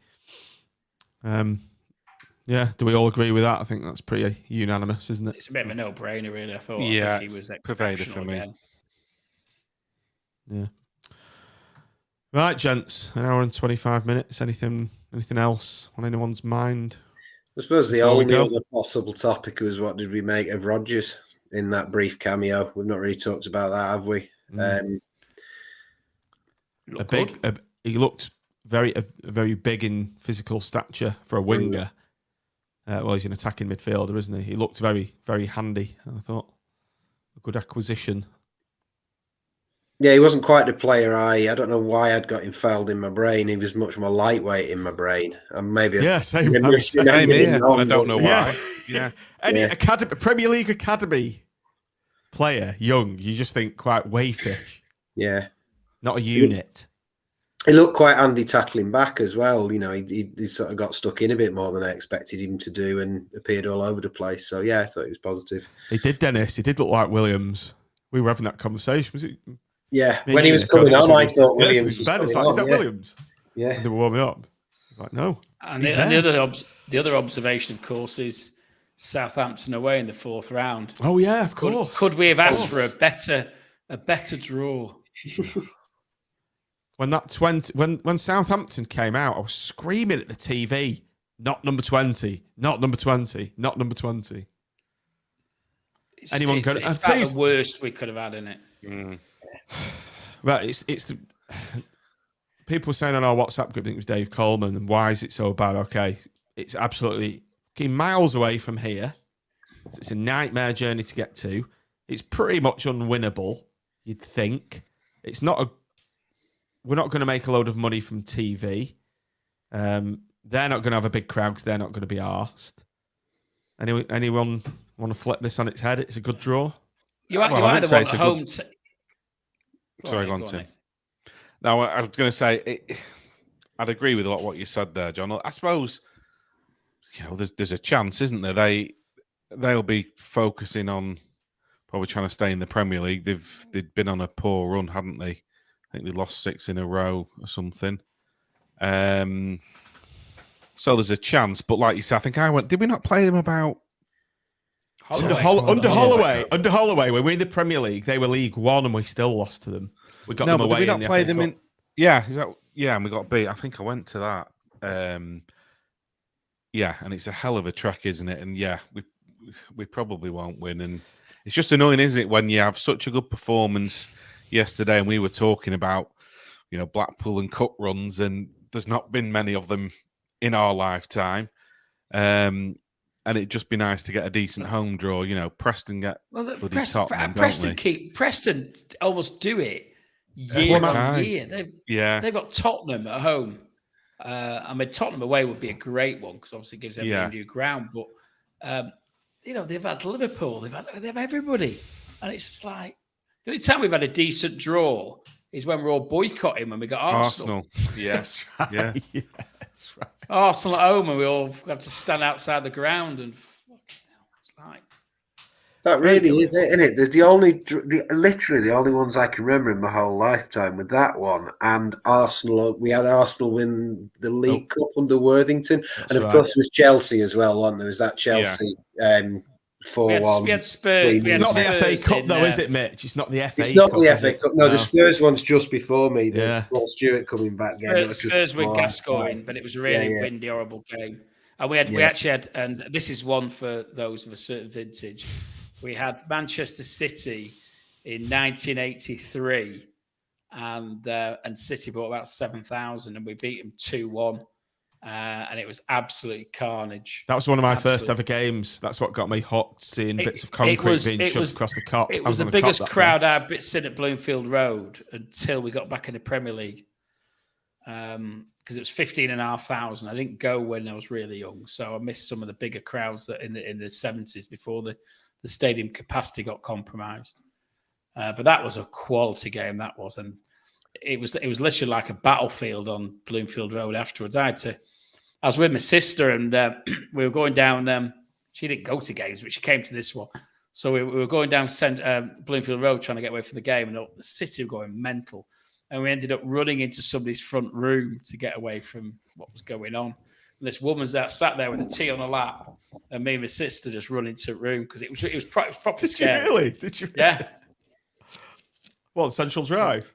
Yeah, do we all agree with that? I think that's pretty unanimous, isn't it? It's a bit of a no-brainer, really. I Yeah, think he was Poveda exceptional for me. again. Yeah. Right, gents, an hour and 25 minutes. Anything else on anyone's mind? I suppose the Before we only go? other possible topic was what did we make of Rodgers in that brief cameo? We've not really talked about that, have we? Looked good. He looked very big in physical stature for a winger. Well, he's an attacking midfielder, isn't he? He looked very, very handy. I thought a good acquisition. Yeah, he wasn't quite the player I don't know why I'd got him fouled in my brain. He was much more lightweight in my brain. And maybe Yeah, same. Same here, and I don't know why. Yeah. Any academy, Premier League academy player, young, you just think quite wayfish. Yeah. Not a unit. He looked quite handy tackling back as well. You know, he sort of got stuck in a bit more than I expected him to do and appeared all over the place. So, yeah, I thought he was positive. He did, Dennis. He did look like Williams. We were having that conversation. Was it? Yeah, when he was coming on, I thought Williams was Ben. It's coming like, is that on, Williams? Yeah. And they were warming up. It's like, no. And the other observation, of course, is Southampton away in the 4th round. Oh yeah, of course. Could we have asked for a better draw? When Southampton came out, I was screaming at the TV, not number 20, not number 20, not number 20. It's about the worst we could have had in it. Right, it's the people were saying on our WhatsApp group, I think it was Dave Coleman, and why is it so bad? Okay, it's absolutely miles away from here. It's a nightmare journey to get to. It's pretty much unwinnable, you'd think. It's not we're not going to make a load of money from TV. They're not going to have a big crowd because they're not going to be arsed. Anyone want to flip this on its head? It's a good draw. You either want home. Sorry, go on, Tim. No, I was going to say, I'd agree with a lot of what you said there, John. I suppose, there's a chance, isn't there? They'll be focusing on probably trying to stay in the Premier League. They'd been on a poor run, hadn't they? I think they lost 6 in a row or something. So there's a chance, but like you said, I think did we not play them about? Under Holloway, when we were in the Premier League, they were League One and we still lost to them. We got them away. Did we not play them in? Yeah, and we got beat. I think I went to that. Yeah, and it's a hell of a trek, isn't it? And yeah, we probably won't win. And it's just annoying, isn't it, when you have such a good performance yesterday, and we were talking about, Blackpool and cup runs, and there's not been many of them in our lifetime. And it'd just be nice to get a decent home draw. Preston get Preston almost do it year on year. They've got Tottenham at home. Tottenham away would be a great one because obviously it gives them a new ground. But they've had Liverpool, they've had everybody, and it's just like the only time we've had a decent draw is when we're all boycotting when we got Arsenal. Yes, right. Yeah, that's right. Arsenal at home, and we all had to stand outside the ground, and it's like that really is it, isn't it? Literally the only ones I can remember in my whole lifetime with that one and Arsenal. We had Arsenal win the League Cup under Worthington, and of course there was Chelsea as well. Wasn't there? Was that Chelsea 4-1? We had Spurs. It's not the FA Cup, though, is it, Mitch? It's not the FA Cup. It's not the FA Cup. No, the Spurs one's just before me. The Paul Stewart coming back game. Spurs with Gascoigne, but it was a really windy, horrible game. And we actually had, and this is one for those of a certain vintage. We had Manchester City in 1983, and City brought about 7,000, and we beat them 2-1. And it was absolutely carnage. That was one of my first ever games. That's what got me hooked, seeing bits of concrete being shoved across the Kop. It was the biggest crowd I'd seen at Bloomfield Road until we got back in the Premier League. Because it was 15,500. I didn't go when I was really young, so I missed some of the bigger crowds that in the 70s before the stadium capacity got compromised. But that was a quality game. That was, and it was literally like a battlefield on Bloomfield Road. Afterwards, I was with my sister, and we were going down. She didn't go to games, but she came to this one. So we were going down Bloomfield Road trying to get away from the game, and the city were going mental. And we ended up running into somebody's front room to get away from what was going on. It And this woman's there, sat there with a tea on her lap, and me and my sister just run into the room because it was proper scary. Really? Did you? Yeah. What, Central Drive?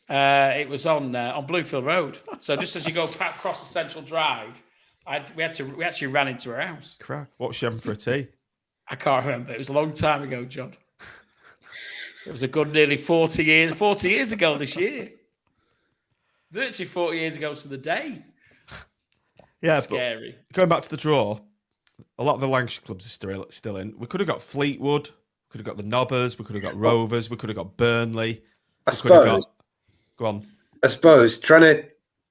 It was on Bloomfield Road. So just as you go across the Central Drive, we actually ran into her house. Crap. What was she having for a tea? I can't remember. It was a long time ago, John. It was a good nearly 40 years ago this year. Virtually 40 years ago to the day. Yeah, scary. But going back to the draw, a lot of the Lancashire clubs are still in. We could have got Fleetwood, we could have got the Nobbers, we could have got Rovers, we could have got Burnley. Go on. I suppose trying to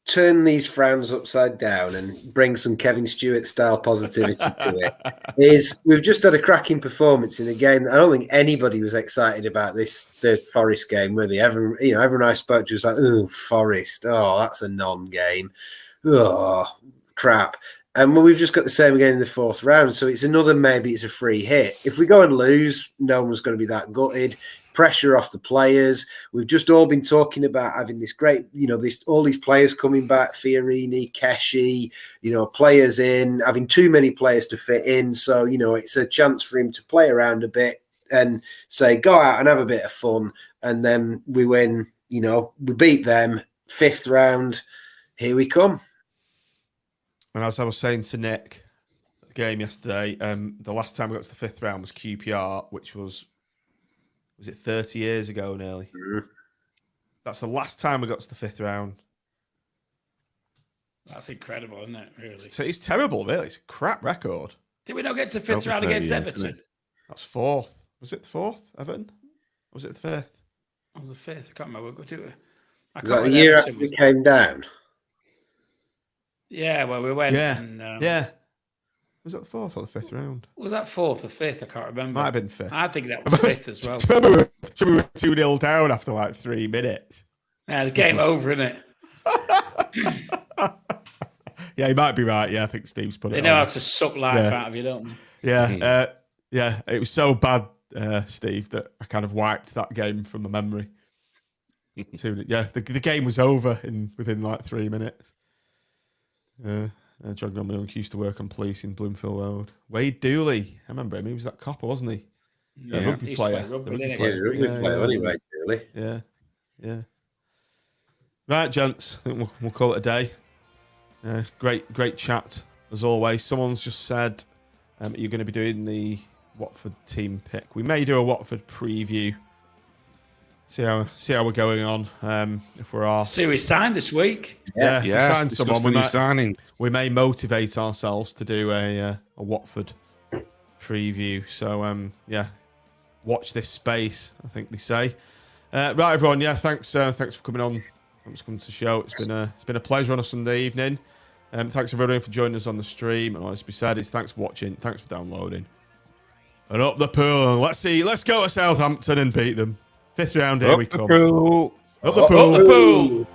turn these frowns upside down and bring some Kevin Stewart style positivity to it is we've just had a cracking performance in a game that I don't think anybody was excited about the Forest game, were they? Everyone I spoke to was like, oh, Forest, oh, that's a non-game. Oh, crap. And we've just got the same again in the fourth round. So it's maybe it's a free hit. If we go and lose, no one's going to be that gutted. Pressure off the players. We've just all been talking about having this great, all these players coming back, Fiorini, Keshi, players in, having too many players to fit in. So, it's a chance for him to play around a bit and say, go out and have a bit of fun. And then we win, we beat them. Fifth round, here we come. And as I was saying to Nick, the game yesterday, the last time we got to the fifth round was QPR, which was it 30 years ago nearly? Mm-hmm. That's the last time we got to the fifth round. That's incredible, isn't it? Really, it's terrible, really. It's a crap record. Did we not get to the fifth round against Everton? That's fourth. Was it the fourth, Everton? Or was it the fifth? That was the fifth. I can't remember. Was that the year after we came down? Yeah, well, we went. Yeah, and, yeah. Was that the fourth or the fifth round? Was that fourth or fifth? I can't remember. Might have been fifth. I think that was fifth as well. Remember we were 2-0 down after like 3 minutes. Yeah, the game over, isn't it? Yeah, he might be right. Yeah, I think Steve's put it on. They know how to suck life out of you, don't they? Yeah, yeah. It was so bad, Steve, that I kind of wiped that game from my memory. The game was over within like 3 minutes. John Gromley used to work on police in Bloomfield Road. Wade Dooley, I remember him. He was that copper, wasn't he? Yeah, rugby player. Rugby player anyway, Dooley. Yeah. Right, gents. I think we'll call it a day. Great chat as always. Someone's just said you're going to be doing the Watford team pick. We may do a Watford preview. See how we're going on. If we're asked. See, we signed this week. Yeah. If we signed someone, we may motivate ourselves to do a Watford preview. So watch this space, I think they say. Right, everyone. Yeah, thanks for coming on. Thanks for coming to the show. It's been a pleasure on a Sunday evening. Thanks everyone for joining us on the stream. And as we said, thanks for watching. Thanks for downloading. And up the pool. Let's go to Southampton and beat them. Fifth round, here we come. Up the pool. Up the pool.